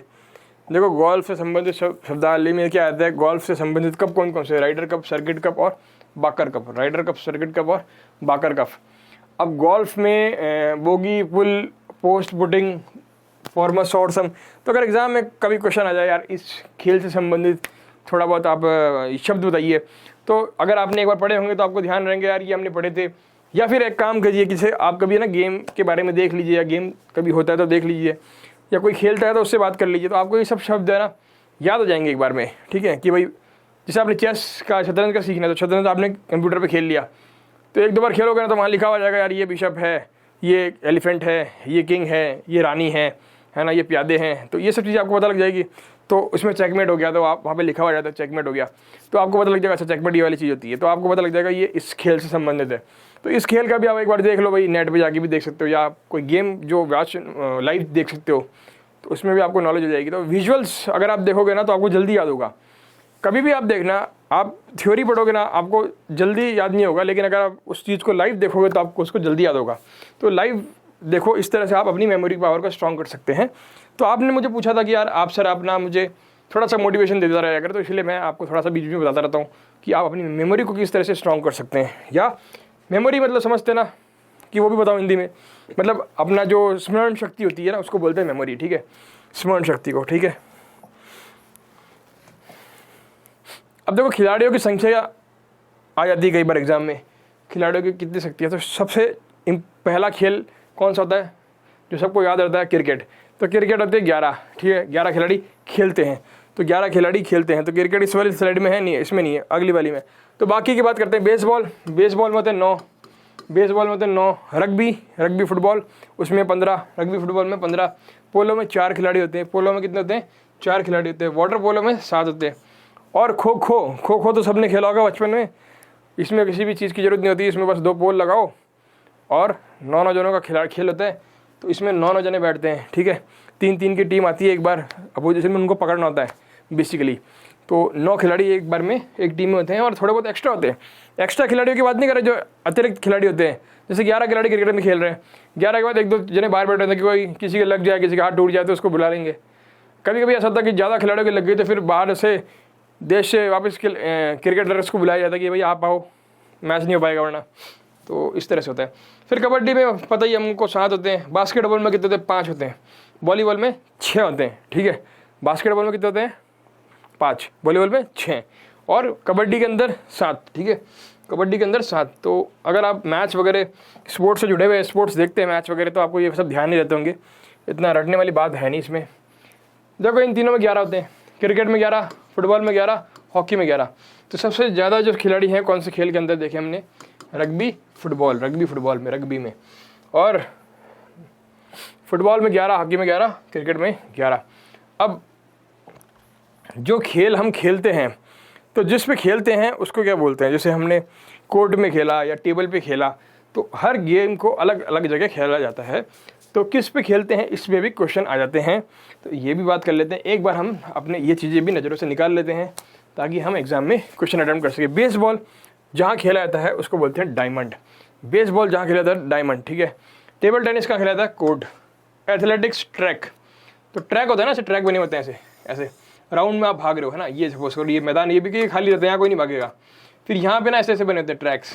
देखो गोल्फ से संबंधित शब्दावली में क्या आता है? गोल्फ से संबंधित कप कौन कौन से? राइडर कप, सर्किट कप और बाकर cup. Ryder cup, circuit cup और बाकर कप। अब गोल्फ में bogey, pull, post, putting, forms, short sum. तो अगर एग्जाम में कभी क्वेश्चन आ जाए यार इस खेल से संबंधित थोड़ा बहुत आप शब्द बताइए, तो अगर आपने एक बार पढ़े होंगे तो आपको ध्यान रहेंगे यार ये हमने पढ़े थे। या फिर एक काम करिए कि आप कभी ना गेम के बारे में देख लीजिए, या गेम कभी होता है तो देख लीजिए, या कोई खेलता है तो उससे बात कर लीजिए, तो आपको ये सब शब्द है ना याद हो जाएंगे एक बार में, ठीक है। कि भाई जैसे आपने चेस का, शतरंज का सीखना है, तो शतरंज आपने कंप्यूटर पर खेल लिया, तो एक दो बार खेलोगे ना तो वहाँ लिखा हो जाएगा यार ये बिशप है, ये एलिफेंट है, ये किंग है, ये रानी है, है ना, ये प्यादे हैं, तो ये सब चीज़ें आपको पता लग जाएगी। तो उसमें चेकमेट हो गया, तो आप वहाँ पे लिखा हुआ जाता है चेकमेट हो गया, तो आपको पता लग जाएगा अच्छा चेकमेट ये वाली चीज़ होती है, तो आपको पता लग जाएगा ये इस खेल से संबंधित है। तो इस खेल का भी आप एक बार देख लो भाई, नेट पे जाके भी देख सकते हो, या आप कोई गेम जो लाइव देख सकते हो, तो उसमें भी आपको नॉलेज हो जाएगी। तो विजुअल्स अगर आप देखोगे ना तो आपको जल्दी याद होगा। कभी भी आप देखना, आप थ्योरी पढ़ोगे ना आपको जल्दी याद नहीं होगा, लेकिन अगर आप उस चीज़ को लाइव देखोगे तो आपको उसको जल्दी याद होगा। तो लाइव देखो, इस तरह से आप अपनी मेमोरी पावर को स्ट्रॉन्ग कर सकते हैं। तो आपने मुझे पूछा था कि यार आप सर आप ना मुझे थोड़ा सा मोटिवेशन देता रहेगा कर, तो इसलिए मैं आपको थोड़ा सा बीच में बताता रहता हूँ कि आप अपनी मेमोरी को किस तरह से स्ट्रॉन्ग कर सकते हैं। या मेमोरी मतलब समझते ना कि वो भी बताओ हिंदी में, मतलब अपना जो स्मरण शक्ति होती है ना उसको बोलते हैं मेमोरी, ठीक है, स्मरण शक्ति को, ठीक है। अब देखो खिलाड़ियों की संख्या आ जाती है कई बार एग्जाम में, खिलाड़ियों की कितनी शक्ति है। तो सबसे पहला खेल कौन सा होता है जो सबको याद रहता है? क्रिकेट। तो क्रिकेट होते हैं 11, ठीक है, 11 खिलाड़ी खेलते हैं, तो 11 खिलाड़ी खेलते हैं। तो क्रिकेट इस वाली स्लाइड में है नहीं है, इसमें नहीं है, अगली वाली में। तो बाकी की बात करते हैं। बेसबॉल, बेसबॉल में होते हैं 9, बेसबॉल में होते हैं 9। रग्बी, रग्बी फुटबॉल उसमें 15, रग्बी फुटबॉल में 15। पोलो में 4 खिलाड़ी होते हैं, पोलो में कितने होते हैं? 4 खिलाड़ी होते हैं। वाटर पोलो में 7 होते हैं। और खो खो, खो खो तो सबने खेला होगा बचपन में, इसमें किसी भी चीज़ की ज़रूरत नहीं होती, इसमें बस 2 पोल लगाओ और 9 जनों का खेल होता है। तो इसमें 9 जने बैठते हैं, ठीक है, 3-3 की टीम आती है एक बार अपोजिशन में, उनको पकड़ना होता है बेसिकली। तो 9 खिलाड़ी एक बार में एक टीम में होते हैं, और थोड़े बहुत एक्स्ट्रा होते हैं। एक्स्ट्रा खिलाड़ियों की बात नहीं कर रहे, जो अतिरिक्त खिलाड़ी होते हैं, जैसे 11 खिलाड़ी क्रिकेट में खेल रहे हैं, 11 के बाद 1-2 जने बाहर बैठे होते हैं कि कोई किसी के लग जाए, किसी का हाथ टूट जाए तो उसको बुला लेंगे। कभी कभी ऐसा होता है कि ज़्यादा खिलाड़ियों के लग गई तो फिर बाहर से देश से वापस क्रिकेटर्स को बुलाया जाता है कि भाई आप आओ, मैच नहीं हो पाएगा वरना। तो इस तरह से होता है। फिर कबड्डी में पता ही हमको 7 होते हैं। बास्केटबॉल में कितने होते हैं? 5 होते हैं। वॉलीबॉल में 6 होते हैं, ठीक है। बास्केटबॉल में कितने होते हैं? 5, वॉलीबॉल में 6, और कबड्डी के अंदर 7, ठीक है, कबड्डी के अंदर 7। तो अगर आप मैच वगैरह स्पोर्ट्स से जुड़े हुए, स्पोर्ट्स देखते हैं मैच वगैरह, तो आपको ये सब ध्यान नहीं रहते होंगे, इतना रटने वाली बात है नहीं इसमें। देखो इन तीनों में 11 होते हैं, क्रिकेट में 11, फुटबॉल में 11, हॉकी में 11। तो सबसे ज़्यादा जो खिलाड़ी हैं कौन से खेल के अंदर देखे हमने? रग्बी फुटबॉल, रग्बी फुटबॉल में, रग्बी में, और फुटबॉल में 11, हॉकी में 11, क्रिकेट में 11। अब जो खेल हम खेलते हैं, तो जिस पे खेलते हैं उसको क्या बोलते हैं? जैसे हमने कोर्ट में खेला या टेबल पे खेला, तो हर गेम को अलग अलग जगह खेला जाता है। तो किस पे खेलते हैं इस पे भी क्वेश्चन आ जाते हैं। तो ये भी बात कर लेते हैं, एक बार हम अपने ये चीज़ें भी नज़रों से निकाल लेते हैं ताकि हम एग्जाम में क्वेश्चन अटेम्प्ट कर सकें। बेसबॉल जहाँ खेला जाता है उसको बोलते हैं डायमंड, बेसबॉल जहाँ खेला जाता है डायमंड, ठीक है। टेबल टेनिस कहाँ खेला जाता है? कोर्ट। एथलेटिक्स ट्रैक, तो ट्रैक होता है ना, ऐसे ट्रैक बने होते हैं, ऐसे ऐसे राउंड में आप भाग रहे हो, है ना, ये सपोज करो ये मैदान, ये भी कि खाली रहता है, यहाँ कोई नहीं भागेगा। फिर यहाँ पे ना ऐसे ऐसे बने होते हैं ट्रैक्स,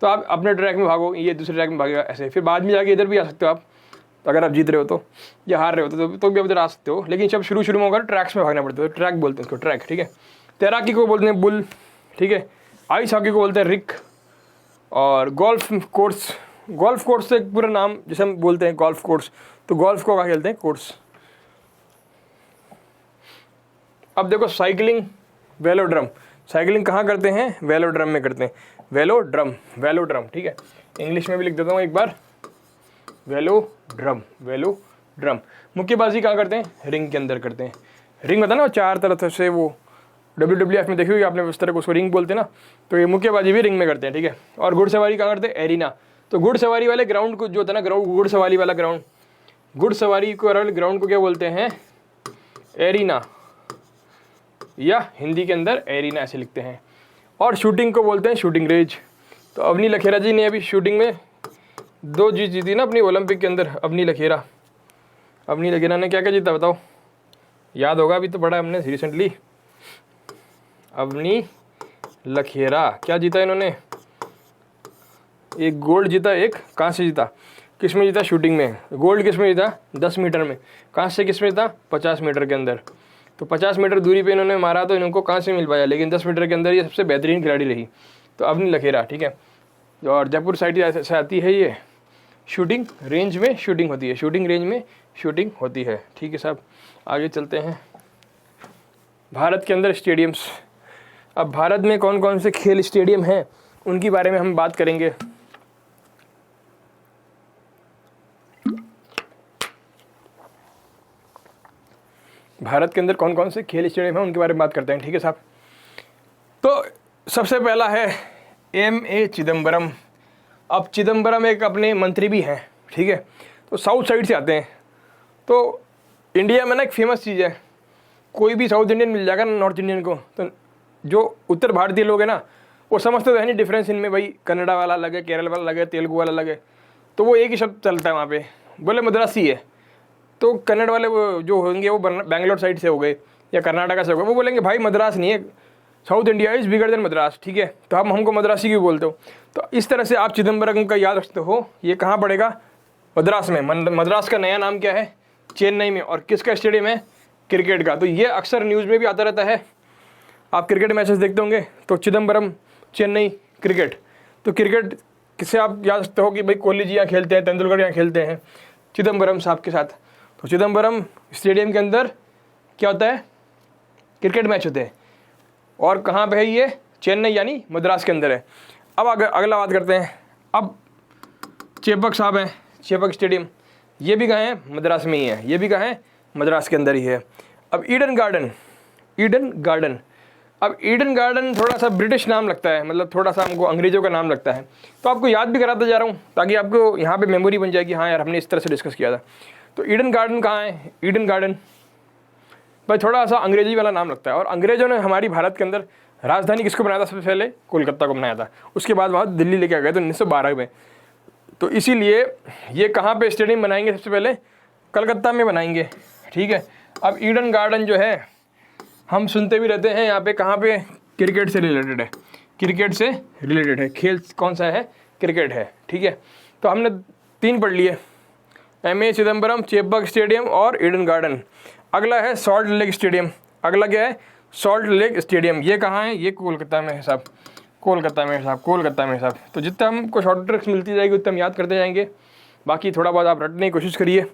तो आप अपने ट्रैक में भागो, ये दूसरे ट्रैक में भागेगा ऐसे। फिर बाद में जाके इधर भी आ सकते हो आप, अगर आप जीत रहे हो तो, या हार रहे हो तो भी आप इधर आ सकते हो। लेकिन जब शुरू में होगा ट्रैक्स में भागना पड़ता है, तो ट्रैक बोलते हैं उसको, ट्रैक, ठीक है। तैराकी को बोलते हैं बुल, ठीक है। आइस हॉकी को बोलते हैं रिक। और गोल्फ कोर्स, गोल्फ कोर्स से एक पूरा नाम जैसे हम बोलते हैं गोल्फ कोर्स, तो गोल्फ को कहाँ खेलते हैं? कोर्स। अब देखो साइकिलिंग, वेलोड्रम, साइकिलिंग कहाँ करते हैं? वेलोड्रम में करते हैं, वेलोड्रम, वेलोड्रम, ठीक है। इंग्लिश में भी लिख देता हूँ एक बार, वेलोड्रम, वेलोड्रम। मुक्केबाजी कहाँ करते हैं? रिंग के अंदर करते हैं। रिंग होता है ना 4 तरह से, वो WWF में देखी होगी आपने, उस तरह को उसको रिंग बोलते हैं ना, तो ये मुक्केबाजी भी रिंग में करते हैं, ठीक है। और घुड़सवारी कहाँ करते हैं? एरिना। तो घुड़सवारी वाले ग्राउंड को जो होता है ना, ग्राउंड, घुड़सवारी वाला ग्राउंड, घुड़सवारी को वाले ग्राउंड को क्या बोलते हैं? एरिना, या हिंदी के अंदर एरिना ऐसे लिखते हैं। और शूटिंग को बोलते हैं शूटिंग रेंज। तो अवनी लखेरा जी ने अभी शूटिंग में 2 चीज़ जीती ना अपनी ओलंपिक के अंदर। अवनी लखेरा, अवनी लखेरा ने क्या क्या जीता बताओ? याद होगा, अभी तो पढ़ा हमने रिसेंटली। अवनी लखेरा क्या जीता इन्होंने? एक गोल्ड जीता, एक कांस्य जीता। किस में जीता? शूटिंग में। गोल्ड किस में जीता? 10 मीटर में। कांस्य किस में जीता? 50 मीटर के अंदर। तो 50 मीटर दूरी पे इन्होंने मारा तो इनको कांस्य मिल पाया, लेकिन 10 मीटर के अंदर ये सबसे बेहतरीन खिलाड़ी रही। तो अवनी लखेरा, ठीक है। और जयपुर साइड से आती है ये, शूटिंग रेंज में शूटिंग होती है, शूटिंग रेंज में शूटिंग होती है, ठीक है साहब। आगे चलते हैं। भारत के अंदर स्टेडियम्स, अब भारत में कौन कौन से खेल स्टेडियम हैं उनके बारे में हम बात करेंगे। भारत के अंदर कौन कौन से खेल स्टेडियम हैं उनके बारे में बात करते हैं, ठीक है साहब। तो सबसे पहला है M.A. चिदम्बरम। अब चिदम्बरम एक अपने मंत्री भी हैं, ठीक है, तो साउथ साइड से आते हैं। तो इंडिया में ना एक फेमस चीज़ है, कोई भी साउथ इंडियन मिल जाएगा ना नॉर्थ इंडियन को, तो जो उत्तर भारतीय लोग हैं ना वो समझते तो है नहीं डिफरेंस इनमें, भाई कन्नड़ा वाला अलग है, केरल वाला अलग है, तेलुगु वाला अलग है, तो वो एक ही शब्द चलता है वहाँ पे, बोले मद्रासी है। तो कन्नड़ वाले वो जो होंगे वो बैंगलोर साइड से हो गए या कर्नाटका से हो गए, वो बोलेंगे भाई मद्रास नहीं है, south India is bigger than Madras, ठीक है, तो आप हमको मद्रासी क्यों बोलते हो। तो इस तरह से आप चिदम्बरम का याद रखते हो, ये कहाँ पड़ेगा, मद्रास में। मद्रास का नया नाम क्या है, चेन्नई में। और किसका स्टेडियम है, क्रिकेट का। तो ये अक्सर न्यूज़ में भी आता रहता है, आप क्रिकेट मैचेस देखते होंगे, तो चिदम्बरम चेन्नई क्रिकेट। तो क्रिकेट किससे आप याद रखते हो कि भाई कोहली जी यहाँ खेलते हैं, तेंदुलकर यहाँ खेलते हैं, चिदम्बरम साहब के साथ। तो चिदम्बरम स्टेडियम के अंदर क्या होता है, क्रिकेट मैच होते हैं। और कहाँ पे है ये, चेन्नई यानी मद्रास के अंदर है। अब अगला बात करते हैं, अब चेपक साहब हैं, चेपक स्टेडियम, ये भी कहाँ है, मद्रास में ही है, ये भी कहाँ है, मद्रास के अंदर ही है। अब ईडन गार्डन, ईडन गार्डन, अब ईडन गार्डन थोड़ा सा ब्रिटिश नाम लगता है, मतलब थोड़ा सा हमको अंग्रेज़ों का नाम लगता है, तो आपको याद भी कराता जा रहा हूँ ताकि आपको यहाँ पे मेमोरी बन जाएगी, हाँ यार हमने इस तरह से डिस्कस किया था। तो ईडन गार्डन कहाँ है, ईडन गार्डन भाई थोड़ा सा अंग्रेजी वाला नाम लगता है। और अंग्रेज़ों ने हमारी भारत के अंदर राजधानी किसको बनाया था, सबसे पहले कोलकाता को बनाया था, उसके बाद वहाँ दिल्ली लेके आ गए थे 1912 में। तो इसीलिए ये कहाँ पे स्टेडियम बनाएंगे, सबसे पहले कलकत्ता में बनाएंगे, ठीक है। अब ईडन गार्डन जो है हम सुनते भी रहते हैं, यहाँ पे कहाँ पे, क्रिकेट से रिलेटेड है, क्रिकेट से रिलेटेड है, खेल कौन सा है, क्रिकेट है, ठीक है। तो हमने 3 पढ़ लिए, M.A. चिदम्बरम, चेपक स्टेडियम और ईडन गार्डन। अगला है सॉल्ट लेक स्टेडियम, अगला क्या है, सॉल्ट लेक स्टेडियम, ये कहाँ है, ये कोलकाता में है साहब, कोलकाता में साहब, कोलकाता में साहब। तो जितना हमको शॉर्ट ट्रिक्स मिलती जाएगी उतना हम याद करते जाएंगे, बाकी थोड़ा बहुत आप रटने की कोशिश करिए।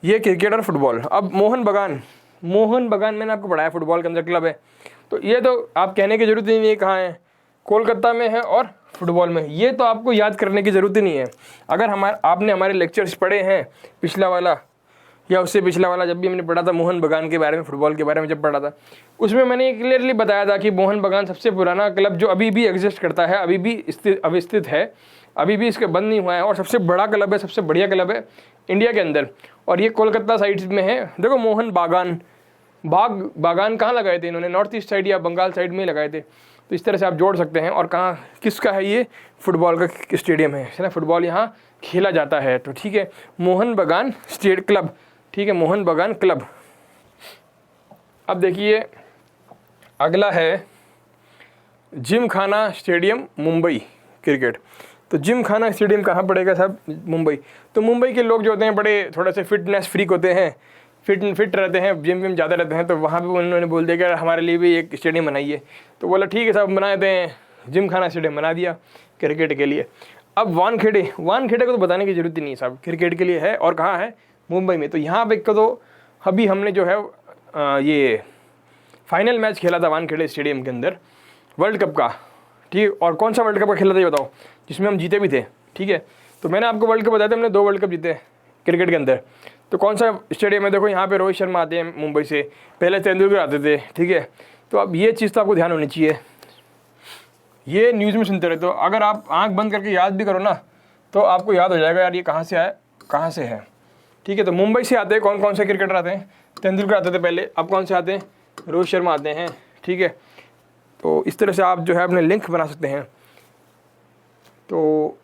ये क्रिकेट और फुटबॉल। अब मोहन बगान, मोहन बगान मैंने आपको पढ़ाया फुटबॉल के अंदर क्लब है, तो ये तो आप कहने की ज़रूरत ही नहीं है कहाँ है, कोलकाता में है और फुटबॉल में, ये तो आपको याद करने की ज़रूरत ही नहीं है। अगर आपने हमारे लेक्चर्स पढ़े हैं, पिछला वाला या उससे पिछला वाला, जब भी हमने पढ़ा था मोहन बगान के बारे में, फुटबॉल के बारे में जब पढ़ा था, उसमें मैंने क्लियरली बताया था कि मोहन बगान सबसे पुराना क्लब जो अभी भी एग्जिस्ट करता है, अभी भी अवस्थित है, अभी भी इसका बंद नहीं हुआ है, और सबसे बड़ा क्लब है, सबसे बढ़िया क्लब है इंडिया के अंदर, और ये कोलकाता साइड में है। देखो मोहन बागान, बागान कहाँ लगाए थे इन्होंने, नॉर्थ ईस्ट साइड या बंगाल साइड में लगाए थे। तो इस तरह से आप जोड़ सकते हैं। और कहाँ किसका है, ये फुटबॉल का स्टेडियम है ना, फुटबॉल यहाँ खेला जाता है। तो ठीक है, मोहन बगान स्टेट क्लब, ठीक है, मोहन बगान क्लब। अब देखिए अगला है जिम खाना स्टेडियम मुंबई क्रिकेट। तो जिम खाना स्टेडियम कहाँ पड़ेगा साहब, मुंबई। तो मुंबई के लोग जो होते हैं बड़े थोड़े से फिटनेस फ्रीक होते हैं, फिट रहते हैं, जिम विम ज़्यादा रहते हैं, तो वहाँ पे उन्होंने बोल दिया कि हमारे लिए भी एक स्टेडियम बनाइए। तो बोला ठीक है साहब बना देते हैं, जिम खाना स्टेडियम बना दिया क्रिकेट के लिए। अब वानखेड़े को तो बताने की ज़रूरत ही नहीं साहब, क्रिकेट के लिए है, और कहाँ है, मुंबई में। तो यहाँ पे तो अभी हमने जो है ये फाइनल मैच खेला था वानखेड़े स्टेडियम के अंदर वर्ल्ड कप का, ठीक। और कौन सा वर्ल्ड कप का खेला था ये बताओ, जिसमें हम जीते भी थे, ठीक है। तो मैंने आपको वर्ल्ड कप बताया था, हमने 2 वर्ल्ड कप जीते क्रिकेट के अंदर। तो कौन सा स्टेडियम है, देखो यहाँ पे रोहित शर्मा आते हैं मुंबई से, पहले तेंदुलकर आते थे, ठीक है। तो अब ये चीज़ तो आपको ध्यान होनी चाहिए, ये न्यूज़ में सुनते रहते हो, अगर आप आंख बंद करके याद भी करो ना तो आपको याद हो जाएगा यार ये कहाँ से आया, कहाँ से है, ठीक है। तो मुंबई से आते हैं कौन कौन से क्रिकेटर आते हैं, तेंदुलकर आते थे पहले, अब कौन से आते हैं, रोहित शर्मा आते हैं, ठीक है। तो इस तरह से आप जो है अपने लिंक बना सकते हैं। तो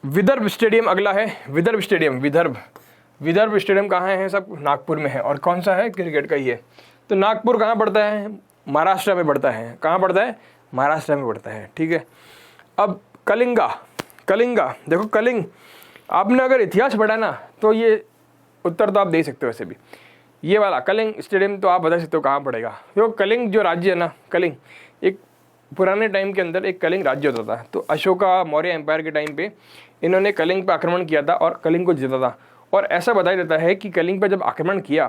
विदर्भ स्टेडियम अगला है, विदर्भ स्टेडियम, विदर्भ स्टेडियम कहाँ है सब, नागपुर में है, और कौन सा है, क्रिकेट का ही है। तो नागपुर कहाँ पड़ता है, महाराष्ट्र में पड़ता है, कहाँ पड़ता है, महाराष्ट्र में पड़ता है, ठीक है। अब कलिंगा, देखो कलिंग, आपने अगर इतिहास पढ़ा ना तो ये उत्तर तो आप दे सकते हो वैसे भी, ये वाला कलिंग स्टेडियम तो आप बता सकते हो कहाँ पड़ेगा। देखो कलिंग जो राज्य है ना, कलिंग एक पुराने टाइम के अंदर एक कलिंग राज्य होता था। तो अशोका मौर्य एम्पायर के टाइम पे इन्होंने कलिंग पर आक्रमण किया था और कलिंग को जीता था। और ऐसा बताया जाता है कि कलिंग पर जब आक्रमण किया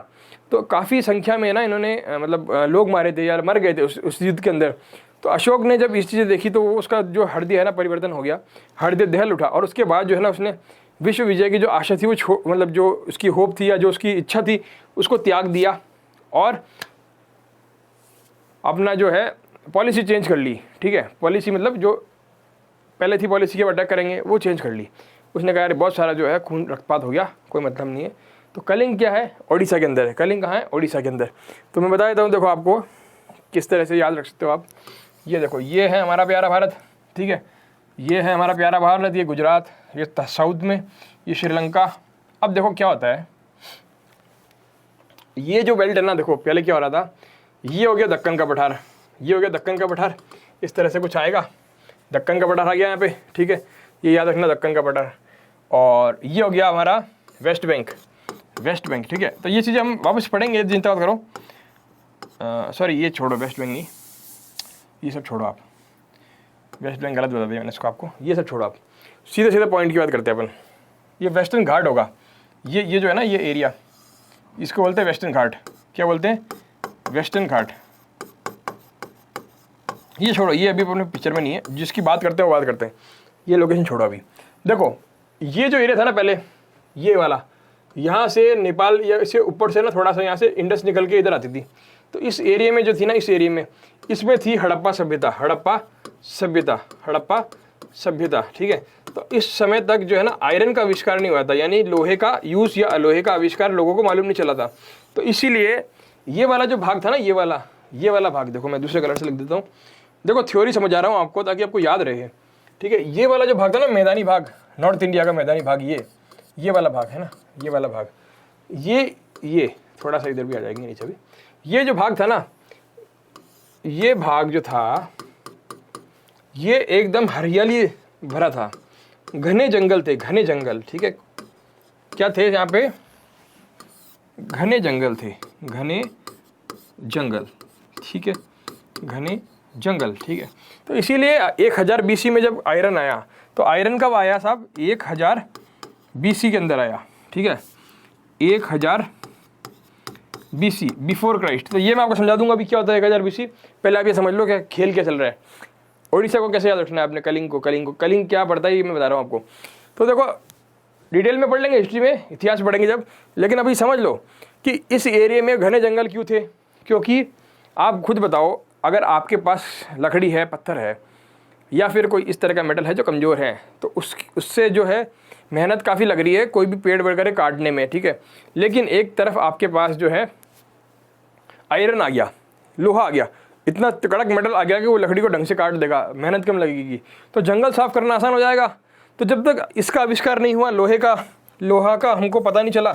तो काफ़ी संख्या में ना इन्होंने मतलब लोग मारे थे या मर गए थे उस युद्ध के अंदर। तो अशोक ने जब इस चीज़ें देखी तो उसका जो हृदय है ना परिवर्तन हो गया, हृदय दहल उठा, और उसके बाद जो है ना उसने विश्व विजय की जो आशा थी वो मतलब जो उसकी होप थी या जो उसकी इच्छा थी उसको त्याग दिया और अपना जो है पॉलिसी चेंज कर ली, ठीक है, पॉलिसी मतलब जो पहले थी पॉलिसी के अटैक करेंगे वो चेंज कर ली। उसने कहा यार बहुत सारा जो है खून रक्तपात हो गया, कोई मतलब नहीं है। तो कलिंग क्या है, ओडिशा के अंदर है। कलिंग कहाँ है, ओडिशा के अंदर। तो मैं बता देता हूँ, देखो आपको किस तरह से याद रख सकते हो आप। ये देखो, ये है हमारा प्यारा भारत, ठीक है, ये है हमारा प्यारा भारत, ये गुजरात, ये साउथ में, ये श्रीलंका। अब देखो क्या होता है, ये जो बेल्ट है ना, देखो पहले क्या हो रहा था, ये हो गया दक्कन का पठार, ये हो गया दक्कन का पठार, इस तरह से कुछ आएगा, दक्कन का पठार आ गया यहाँ पे, ठीक है, ये याद रखना दक्कन का पठार। और ये हो गया हमारा वेस्ट बैंक, वेस्ट बैंक, ठीक है। तो ये चीज़ें हम वापस पढ़ेंगे, चिंता मत करो। सॉरी, ये छोड़ो, वेस्ट बैंक नहीं, ये सब छोड़ो आप, वेस्ट बैंक गलत बता दिया मैंने इसको आपको, ये सब छोड़ो आप, सीधे सीधे पॉइंट की बात करते हैं अपन। ये वेस्टर्न घाट होगा, ये जो है ना, ये एरिया, इसको बोलते हैं वेस्टर्न घाट। क्या बोलते हैं, वेस्टर्न घाट। ये छोड़ो, ये अभी अपने पिक्चर में नहीं है, जिसकी बात करते हैं वो बात करते हैं, ये लोकेशन छोड़ो अभी। देखो ये जो एरिया था ना पहले, ये वाला, यहाँ से नेपाल या इससे ऊपर से ना थोड़ा सा यहाँ से इंडस निकल के इधर आती थी। तो इस एरिया में जो थी ना, इस एरिया में, इसमें थी हड़प्पा सभ्यता, हड़प्पा सभ्यता, हड़प्पा सभ्यता, ठीक है। तो इस समय तक जो है ना आयरन का आविष्कार नहीं हुआ था, यानी लोहे का यूज़ या लोहे का आविष्कार लोगों को मालूम नहीं चला था। तो इसीलिए ये वाला जो भाग था ना, ये वाला भाग, देखो मैं दूसरे कलर से लिख देता हूँ, देखो थ्योरी समझ आ रहा हूँ आपको ताकि आपको याद रहे, ठीक है। ये वाला जो भाग था ना, मैदानी भाग, नॉर्थ इंडिया का मैदानी भाग, ये वाला भाग है ना, ये वाला भाग, ये थोड़ा सा इधर भी आ जाएंगे नीचे भी। ये जो भाग था ना, ये भाग जो था, ये एकदम हरियाली भरा था, घने जंगल थे, घने जंगल, ठीक है। क्या थे यहाँ पे, घने जंगल थे, घने जंगल, ठीक है, घने जंगल, ठीक है। तो इसीलिए 1000 BC में जब आयरन आया, तो आयरन कब आया साहब, 1000 BC के अंदर आया, ठीक है, 1000 BC, बिफोर क्राइस्ट। तो ये मैं आपको समझा दूंगा अभी क्या होता है 1000 BC। पहले आप ये समझ लो क्या खेल क्या चल रहा है। ओडिशा को कैसे याद रखना है आपने, कलिंग को, कलिंग क्या पढ़ता है ये मैं बता रहा हूँ आपको। तो देखो डिटेल में पढ़ लेंगे हिस्ट्री में, इतिहास पढ़ेंगे जब, लेकिन अभी समझ लो कि इस एरिया में घने जंगल क्यों थे। क्योंकि आप खुद बताओ, अगर आपके पास लकड़ी है, पत्थर है, या फिर कोई इस तरह का मेटल है जो कमज़ोर है, तो उससे जो है मेहनत काफ़ी लग रही है कोई भी पेड़ वगैरह काटने में, ठीक है। लेकिन एक तरफ आपके पास जो है आयरन आ गया, लोहा आ गया, इतना कड़क मेटल आ गया कि वो लकड़ी को ढंग से काट देगा, मेहनत कम लगेगी, तो जंगल साफ़ करना आसान हो जाएगा। तो जब तक इसका आविष्कार नहीं हुआ, लोहा का हमको पता नहीं चला,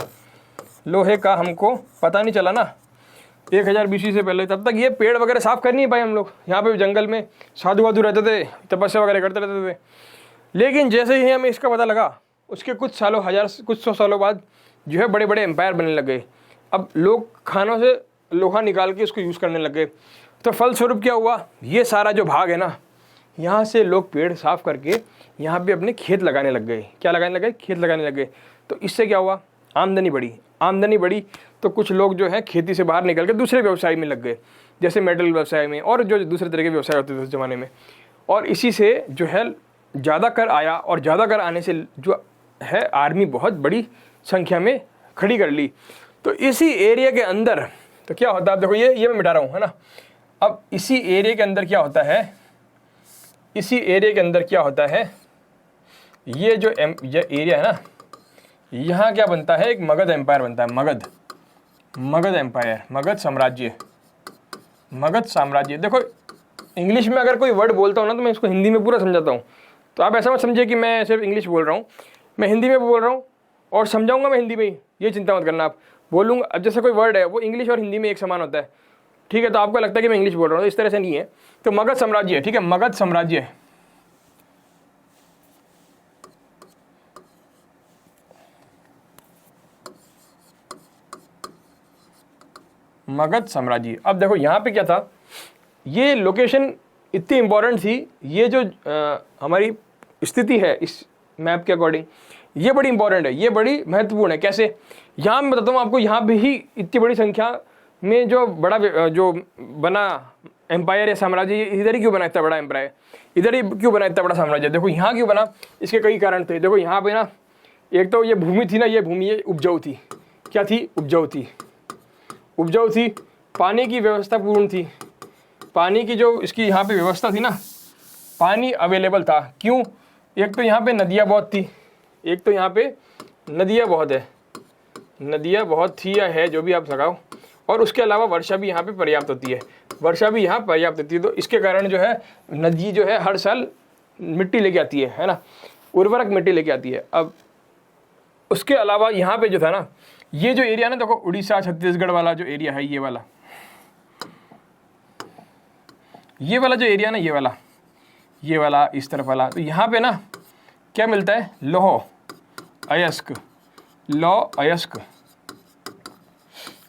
लोहे का हमको पता नहीं चला ना 1000 BC से पहले, तब तक ये पेड़ वगैरह साफ़ कर नहीं पाए हम लोग। यहाँ पे जंगल में साधु वाधु रहते थे, तपस्या वगैरह करते रहते थे। लेकिन जैसे ही हमें इसका पता लगा, उसके कुछ सौ सालों बाद जो है बड़े बड़े एम्पायर बनने लग गए। अब लोग खानों से लोहा निकाल के उसको यूज़ करने लग गए। तो फलस्वरूप क्या हुआ, ये सारा जो भाग है ना, यहाँ से लोग पेड़ साफ़ करके यहाँ पे अपने खेत लगाने लग गए। क्या लगाने लग गए, खेत लगाने लग गए। तो इससे क्या हुआ, आमदनी बढ़ी। तो कुछ लोग जो है खेती से बाहर निकल के दूसरे व्यवसाय में लग गए, जैसे मेटल व्यवसाय में और जो दूसरे तरह के व्यवसाय होते थे उस ज़माने में। और इसी से जो है ज़्यादा कर आया, और ज़्यादा कर आने से जो है आर्मी बहुत बड़ी संख्या में खड़ी कर ली। तो इसी एरिया के अंदर तो क्या होता है, आप देखो ये मैं मिटा रहा हूँ, है ना। अब इसी एरिया के अंदर क्या होता है, ये जो एरिया है ना, यहाँ क्या बनता है, एक मगध एम्पायर बनता है, मगध एम्पायर, मगध साम्राज्य। देखो इंग्लिश में अगर कोई वर्ड बोलता हूँ ना, तो मैं इसको हिंदी में पूरा समझाता हूँ। तो आप ऐसा मत समझिए कि मैं सिर्फ इंग्लिश बोल रहा हूँ, मैं हिंदी में भी बोल रहा हूँ और समझाऊंगा मैं हिंदी में ही, ये चिंता मत करना आप। बोलूँगा, अब जैसे कोई वर्ड है वो इंग्लिश और हिंदी में एक समान होता है, ठीक है। तो आपको लगता है कि मैं इंग्लिश बोल रहा हूँ, तो इस तरह से नहीं है। तो मगध साम्राज्य, ठीक है, मगध साम्राज्य, मगध साम्राज्य। अब देखो यहाँ पे क्या था, ये लोकेशन इतनी इंपॉर्टेंट थी, ये जो हमारी स्थिति है इस मैप के अकॉर्डिंग, ये बड़ी इंपॉर्टेंट है, ये बड़ी महत्वपूर्ण है। कैसे, यहाँ मैं बताता हूँ आपको, यहाँ पे ही इतनी बड़ी संख्या में जो बना एम्पायर या साम्राज्य, इधर ही क्यों बना इतना बड़ा एम्पायर, इधर ही क्यों बना इतना बड़ा साम्राज्य। देखो यहाँ क्यों बना, इसके कई कारण थे। देखो यहाँ पे ना, एक तो ये भूमि थी ना, ये भूमि ये उपजाऊ थी, क्या थी, उपजाऊ थी। उपजाऊ थी, पानी की व्यवस्था पूर्ण थी, पानी की जो इसकी यहाँ पे व्यवस्था थी ना, पानी अवेलेबल था। क्यों? एक तो यहाँ पे नदियाँ बहुत थी, एक तो यहाँ पे नदियाँ बहुत है, नदियाँ बहुत थी या है जो भी आप लगाओ, और उसके अलावा वर्षा भी यहाँ पे पर्याप्त होती है, वर्षा भी यहाँ पर्याप्त होती है। तो इसके कारण जो है नदी जो है हर साल मिट्टी लेके आती है ना, उर्वरक मिट्टी लेके आती है। अब उसके अलावा यहाँ पे जो था ना, ये जो एरिया ना देखो, उड़ीसा छत्तीसगढ़ वाला जो एरिया है, ये वाला जो एरिया ना, ये वाला इस तरफ वाला, तो यहाँ पे ना क्या मिलता है, लौह अयस्क,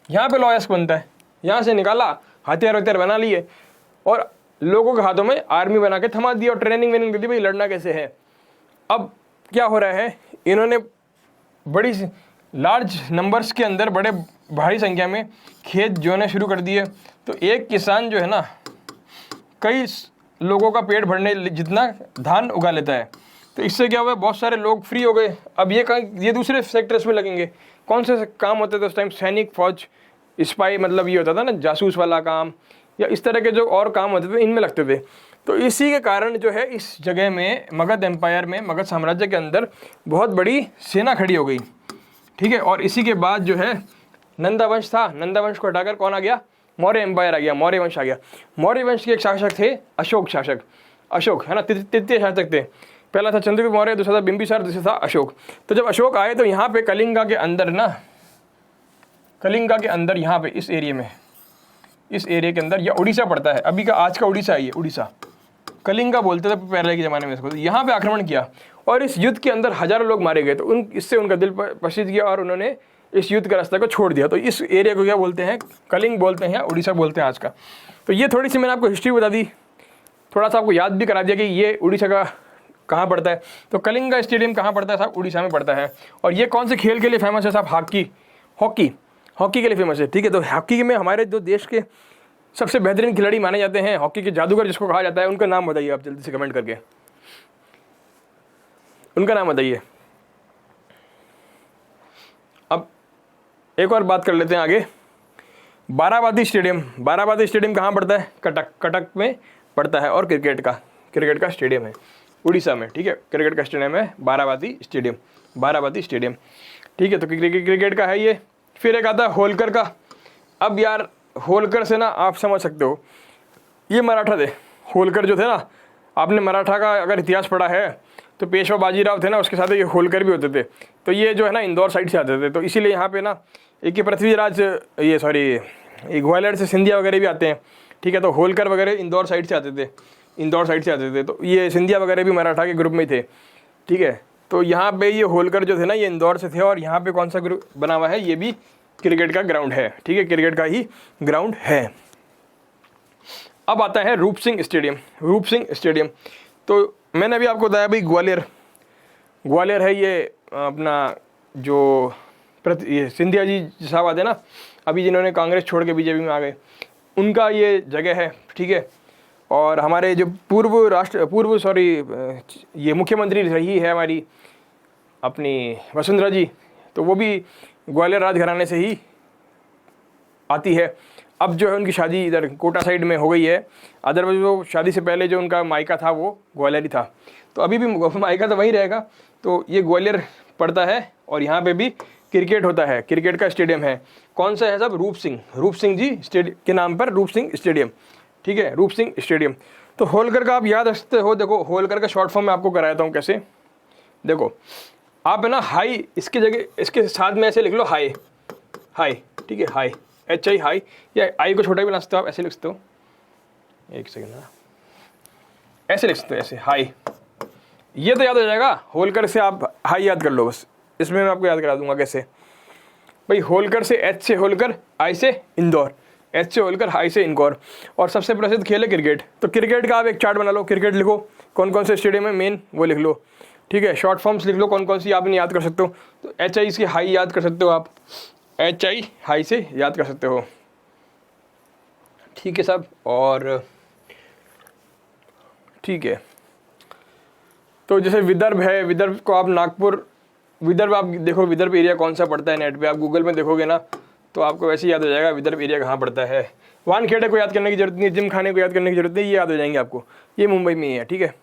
यहाँ पे लौह अयस्क बनता है, यहाँ से निकाला, हथियार वथियार बना लिए और लोगों के हाथों में आर्मी बना के थमा दिया और ट्रेनिंग वेनिंग दे दी, भाई लड़ना कैसे है। अब क्या हो रहा है, इन्होंने बड़ी लार्ज नंबर्स के अंदर बड़े भारी संख्या में खेत जोने शुरू कर दिए। तो एक किसान जो है ना, कई लोगों का पेट भरने जितना धान उगा लेता है। तो इससे क्या हुआ, बहुत सारे लोग फ्री हो गए। अब ये दूसरे सेक्टर्स में लगेंगे। कौन से काम होते थे उस टाइम, सैनिक, फौज, स्पाई, मतलब ये होता था ना जासूस वाला काम, या इस तरह के जो और काम होते थे इनमें लगते थे। तो इसी के कारण जो है इस जगह में मगध एम्पायर में, मगध साम्राज्य के अंदर बहुत बड़ी सेना खड़ी हो गई, ठीक है। और इसी के बाद जो है नंदा वंश था, नंदा वंश को हटाकर कौन आ गया, मौर्य एम्पायर आ गया, मौर्य वंश आ गया। मौर्य वंश के एक शासक थे अशोक शासक, अशोक है ना, तृतीय शासक थे। पहला था चंद्रगुप्त मौर्य, दूसरा था बिंबिसार, दूसरा था अशोक। तो जब अशोक आए तो यहाँ पे कलिंगा के अंदर ना, कलिंगा के अंदर यहाँ पे इस एरिया में, इस एरिया के अंदर, या उड़ीसा पड़ता है अभी का, आज का उड़ीसा है ये, उड़ीसा कलिंगा बोलते थे पहले के ज़माने में इसको। तो यहाँ पे आक्रमण किया और इस युद्ध के अंदर हजारों लोग मारे गए। तो इससे उनका दिल पसीज गया और उन्होंने इस युद्ध का रास्ता को छोड़ दिया। तो इस एरिया को क्या बोलते हैं, कलिंग बोलते हैं, उड़ीसा बोलते हैं आज का। तो ये थोड़ी सी मैंने आपको हिस्ट्री बता दी, थोड़ा सा आपको याद भी करा दिया कि ये उड़ीसा का कहाँ पड़ता है। तो कलिंगा स्टेडियम कहाँ पड़ता है साहब, उड़ीसा में पड़ता है। और ये कौन से खेल के लिए फेमस है साहब, हॉकी के लिए फेमस है, ठीक है। तो हॉकी में हमारे जो देश के सबसे बेहतरीन खिलाड़ी माने जाते हैं, हॉकी के जादूगर जिसको कहा जाता है, उनका नाम बताइए आप जल्दी से कमेंट करके, उनका नाम बताइए। अब एक और बात कर लेते हैं आगे, बाराबाती स्टेडियम कहाँ पड़ता है, कटक में पड़ता है। और क्रिकेट का स्टेडियम है उड़ीसा में, ठीक है। क्रिकेट का स्टेडियम है बाराबाती स्टेडियम, ठीक है। तो क्रिकेट का है ये। फिर एक आता है होलकर का। अब यार होलकर से ना आप समझ सकते हो, ये मराठा थे। होलकर जो थे ना, आपने मराठा का अगर इतिहास पढ़ा है तो पेशवा बाजीराव थे ना, उसके साथ ये होलकर भी होते थे। तो ये जो है ना इंदौर साइड से आते थे। तो इसीलिए यहाँ पे ना एक पृथ्वीराज, ये ग्वालियर से सिंधिया वगैरह भी आते हैं, ठीक है। तो होलकर वगैरह इंदौर साइड से आते थे, तो ये सिंधिया वगैरह भी मराठा के ग्रुप में थे, ठीक है। तो यहाँ पे ये होलकर जो थे ना, ये इंदौर से थे। और यहाँ पे कौन सा ग्रुप बना हुआ है, ये भी क्रिकेट का ग्राउंड है, ठीक है, क्रिकेट का ही ग्राउंड है। अब आता है रूप सिंह स्टेडियम। तो मैंने अभी आपको बताया भाई ग्वालियर है ये अपना, जो ये सिंधिया जी साहब आते ना, अभी जिन्होंने कांग्रेस छोड़ के बीजेपी में आ गए, उनका ये जगह है, ठीक है। और हमारे जो ये मुख्यमंत्री रही है हमारी अपनी वसुंधरा जी, तो वो भी ग्वालियर राजघराने से ही आती है। अब जो है उनकी शादी इधर कोटा साइड में हो गई है, अदरवाइज वो शादी से पहले जो उनका मायका था वो ग्वालियर ही था। तो अभी भी मायका तो वहीं रहेगा। तो ये ग्वालियर पड़ता है और यहाँ पे भी क्रिकेट होता है, क्रिकेट का स्टेडियम है। कौन सा है साहब, रूप सिंह जी स्टेडियम के नाम पर रूप सिंह स्टेडियम, ठीक है, रूप सिंह स्टेडियम। तो होलकर का आप याद रखते हो, देखो होलकर का शॉर्ट फॉर्म मैं आपको कराता हूँ कैसे। देखो आप है ना हाई, इसकी जगह इसके साथ में ऐसे लिख लो हाई, ठीक है, हाई, HI हाई, या आई को छोटा भी बना सकते हो आप, ऐसे लिख सकते हो, एक सेकंड ना, ऐसे लिख सकते हो, ऐसे हाई। ये तो याद हो जाएगा, होलकर से आप हाई याद कर लो बस। इसमें मैं आपको याद करा दूंगा कैसे भाई। होलकर से H से होलकर, आई से इंदौर, H से होलकर, हाई से इंदौर। और सबसे प्रसिद्ध खेल है क्रिकेट। तो क्रिकेट का आप एक चार्ट बना लो, क्रिकेट लिखो, कौन कौन से स्टेडियम है मेन वो लिख लो, ठीक है। शॉर्ट फॉर्म्स लिख लो कौन कौन सी आप नहीं याद कर सकते हो। तो HI से हाई याद कर सकते हो आप, HI हाई से याद कर सकते हो, ठीक है साहब। और ठीक है, तो जैसे विदर्भ है, विदर्भ को आप नागपुर, विदर्भ आप देखो, विदर्भ एरिया कौन सा पड़ता है नेट पे, आप गूगल में देखोगे ना तो आपको वैसे ही याद हो जाएगा विदर्भ एरिया कहाँ पड़ता है। वानखेड़े को याद करने की जरूरत नहीं है, जिम खाने को याद करने की जरूरत नहीं, ये याद हो जाएंगे आपको, ये मुंबई में ही है, ठीक है।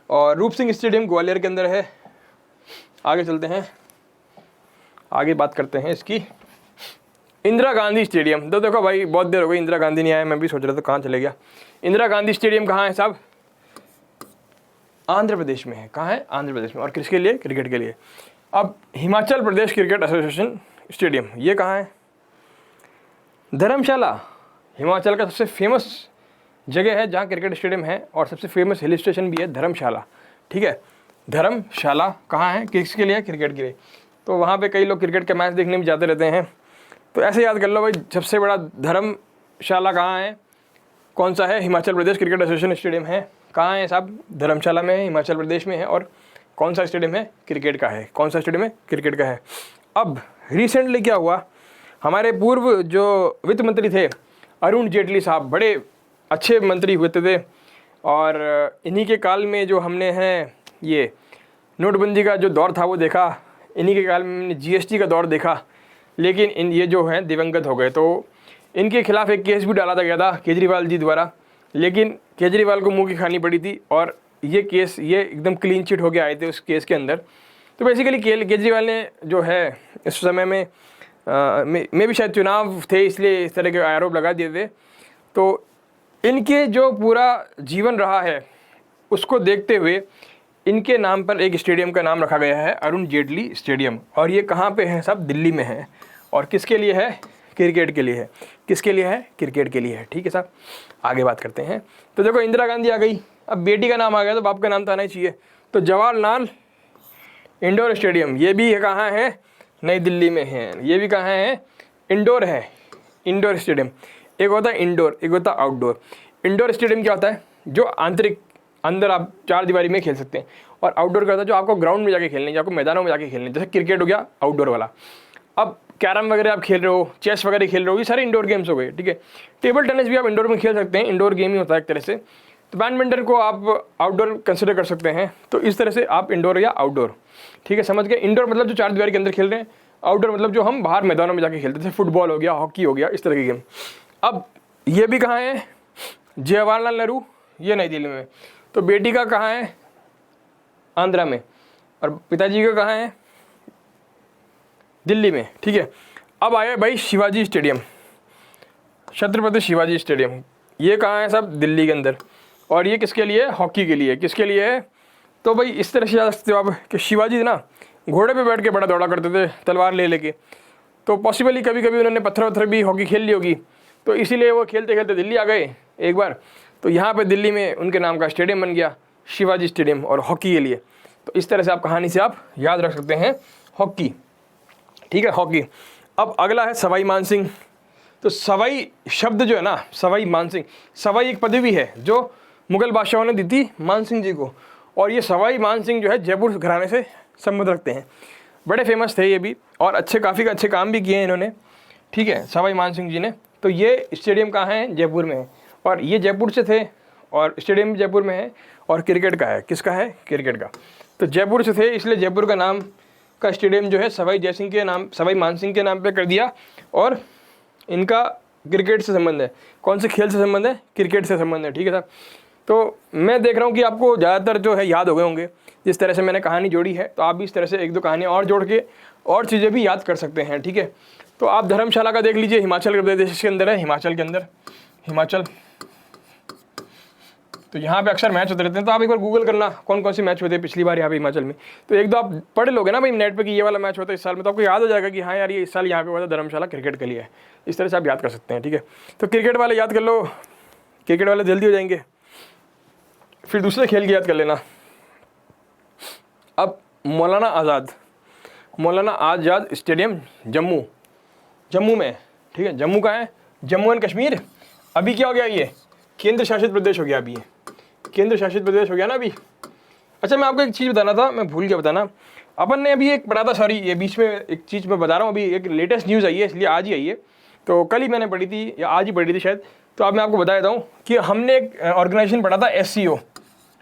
और रूप सिंह स्टेडियम ग्वालियर के अंदर है। आगे चलते हैं, आगे बात करते हैं इसकी। इंदिरा गांधी स्टेडियम, तो देखो भाई बहुत देर हो गई इंदिरा गांधी नहीं आया, मैं भी सोच रहा था कहाँ चले गया। इंदिरा गांधी स्टेडियम कहाँ है साहब? आंध्र प्रदेश में है। कहाँ है? आंध्र प्रदेश में। और किसके लिए? क्रिकेट के लिए। अब Himachal Pradesh cricket association stadium, ये कहाँ है? धर्मशाला, हिमाचल का सबसे फेमस जगह है जहाँ क्रिकेट स्टेडियम है, और सबसे फेमस हिल स्टेशन भी है धर्मशाला, ठीक है। धर्मशाला कहाँ है? किसके लिए? क्रिकेट के लिए। तो वहाँ पे कई लोग क्रिकेट का मैच देखने भी जाते रहते हैं। तो ऐसे याद कर लो भाई, सबसे बड़ा धर्मशाला कहाँ है? कौन सा है? Himachal Pradesh cricket association stadium है। कहाँ है साहब? धर्मशाला में है, हिमाचल प्रदेश में है। और कौन सा स्टेडियम है? क्रिकेट का है। कौन सा स्टेडियम है? क्रिकेट का है। अब रिसेंटली क्या हुआ, हमारे पूर्व जो वित्त मंत्री थे अरुण जेटली साहब, बड़े अच्छे मंत्री हुए थे, और इन्हीं के काल में जो हमने हैं ये नोटबंदी का जो दौर था वो देखा, इन्हीं के काल में GST का दौर देखा। लेकिन ये जो हैं दिवंगत हो गए, तो इनके खिलाफ एक केस भी डाला गया था केजरीवाल जी द्वारा, लेकिन केजरीवाल को मुंह की खानी पड़ी थी, और ये केस ये एकदम क्लीन चिट होके आए थे उस केस के अंदर। तो बेसिकली केजरीवाल ने जो है इस समय में भी शायद चुनाव थे, इसलिए इस तरह के आरोप लगा दिए थे। तो इनके जो पूरा जीवन रहा है उसको देखते हुए इनके नाम पर एक स्टेडियम का नाम रखा गया है, अरुण जेटली स्टेडियम। और ये कहाँ पे है सब? दिल्ली में है। और किसके लिए है? क्रिकेट के लिए है। किसके लिए है? क्रिकेट के लिए है, ठीक है साहब। आगे बात करते हैं। तो देखो इंदिरा गांधी आ गई, अब बेटी का नाम आ गया तो बाप का नाम तो आना ही चाहिए। तो जवाहरलाल इंडोर स्टेडियम, ये भी कहाँ है? नई दिल्ली में है। ये भी कहाँ है? इंडोर है, इंडोर स्टेडियम। एक होता है इंडोर, एक होता है आउटडोर। इंडोर स्टेडियम क्या होता है? जो आंतरिक अंदर आप चार दीवारी में खेल सकते हैं। और आउटडोर का होता है जो आपको ग्राउंड में जाके खेलने, जो आपको मैदानों में जाके खेलने, जैसे क्रिकेट हो गया आउटडोर वाला। अब कैरम वगैरह आप खेल रहे हो, चेस वगैरह खेल रहे हो, ये सारे इंडोर गेम्स हो गए, ठीक है। टेबल टेनिस भी आप इंडोर में खेल सकते हैं, इंडोर गेम ही होता है एक तरह से। तो बैडमिंटन को आप आउटडोर कंसिडर कर सकते हैं। तो इस तरह से आप इंडोर या आउटडोर, ठीक है, समझ गए। इंडोर मतलब जो चार दीवारी के अंदर खेल रहे हैं, आउटडोर मतलब जो हम बाहर मैदानों में जाके खेलते हैं, जैसे फुटबॉल हो गया, हॉकी हो गया, इस तरह के गेम। अब ये भी कहाँ है? जवाहरलाल नेहरू, ये नई दिल्ली में। तो बेटी का कहाँ है? आंध्रा में। और पिताजी का कहाँ है? दिल्ली में, ठीक है। अब आया भाई शिवाजी स्टेडियम, छत्रपति शिवाजी स्टेडियम। ये कहाँ है सब? दिल्ली के अंदर। और ये किसके लिए? हॉकी के लिए। किसके लिए है? तो भाई इस तरह से जा सकते हो आप कि शिवाजी ना घोड़े पे बैठ के बड़ा दौड़ा करते थे, तलवार ले लेके। तो पॉसिबली कभी कभी उन्होंने पत्थर वत्थर भी हॉकी खेल ली होगी, तो इसीलिए वो खेलते खेलते दिल्ली आ गए एक बार। तो यहाँ पे दिल्ली में उनके नाम का स्टेडियम बन गया, शिवाजी स्टेडियम, और हॉकी के लिए। तो इस तरह से आप कहानी से आप याद रख सकते हैं हॉकी, ठीक है, हॉकी। अब अगला है सवाई मानसिंह। तो सवाई शब्द जो है ना, सवाई मानसिंह, सवाई एक पदवी है जो मुगल बादशाहों ने दी थी मानसिंह जी को। और ये सवाई मानसिंह जो है जयपुर घराने से संबंध रखते हैं, बड़े फेमस थे ये भी, और काफ़ी अच्छे काम भी किए हैं इन्होंने, ठीक है, सवाई मानसिंह जी ने। तो ये स्टेडियम कहाँ है? जयपुर में है। और ये जयपुर से थे, और स्टेडियम भी जयपुर में है, और क्रिकेट का है। किसका है? क्रिकेट का। तो जयपुर से थे, इसलिए जयपुर का नाम का स्टेडियम जो है सवाई जयसिंह के नाम, सवाई मानसिंह के नाम पे कर दिया। और इनका क्रिकेट से संबंध है। कौन से खेल से संबंध है? क्रिकेट से संबंध है, ठीक है साहब। तो मैं देख रहा हूँ कि आपको ज़्यादातर जो है याद हो गए होंगे जिस तरह से मैंने कहानी जोड़ी है। तो आप भी इस तरह से एक दो कहानियाँ और जोड़ के और चीज़ें भी याद कर सकते हैं, ठीक है। तो आप धर्मशाला का देख लीजिए, हिमाचल प्रदेश के अंदर है, हिमाचल के अंदर, हिमाचल। तो यहाँ पे अक्सर मैच होते रहते हैं, तो आप एक बार गूगल करना कौन कौन से मैच हुए थे पिछली बार यहाँ पे हिमाचल में। तो एक दो आप पढ़ लोगे ना भाई नेट पे कि ये वाला मैच होता है इस साल में, तो आपको याद हो जाएगा कि हाँ यार ये इस साल यहाँ पे हुआ था, धर्मशाला क्रिकेट के लिए है। इस तरह से आप याद कर सकते हैं, ठीक है। तो क्रिकेट वाले याद कर लो, क्रिकेट वाले जल्दी हो जाएंगे। फिर दूसरे खेल की याद कर लेना। अब मौलाना आज़ाद स्टेडियम जम्मू में, ठीक है। जम्मू का है, जम्मू एंड कश्मीर। अभी क्या हो गया? ये केंद्र शासित प्रदेश हो गया। अभी ये केंद्र शासित प्रदेश हो गया ना अभी। अच्छा, मैं आपको एक चीज़ बताना था, मैं भूल गया बताना। अपन ने अभी एक पढ़ा था, सॉरी, ये बीच में एक चीज़ मैं बता रहा हूँ, अभी एक लेटेस्ट न्यूज़ आई है, इसलिए आज ही आई है। तो कल ही मैंने पढ़ी थी या आज ही पढ़ी थी शायद। तो अब मैं आपको बता देता हूँ कि हमने एक ऑर्गेनाइजेशन पढ़ा था SCO,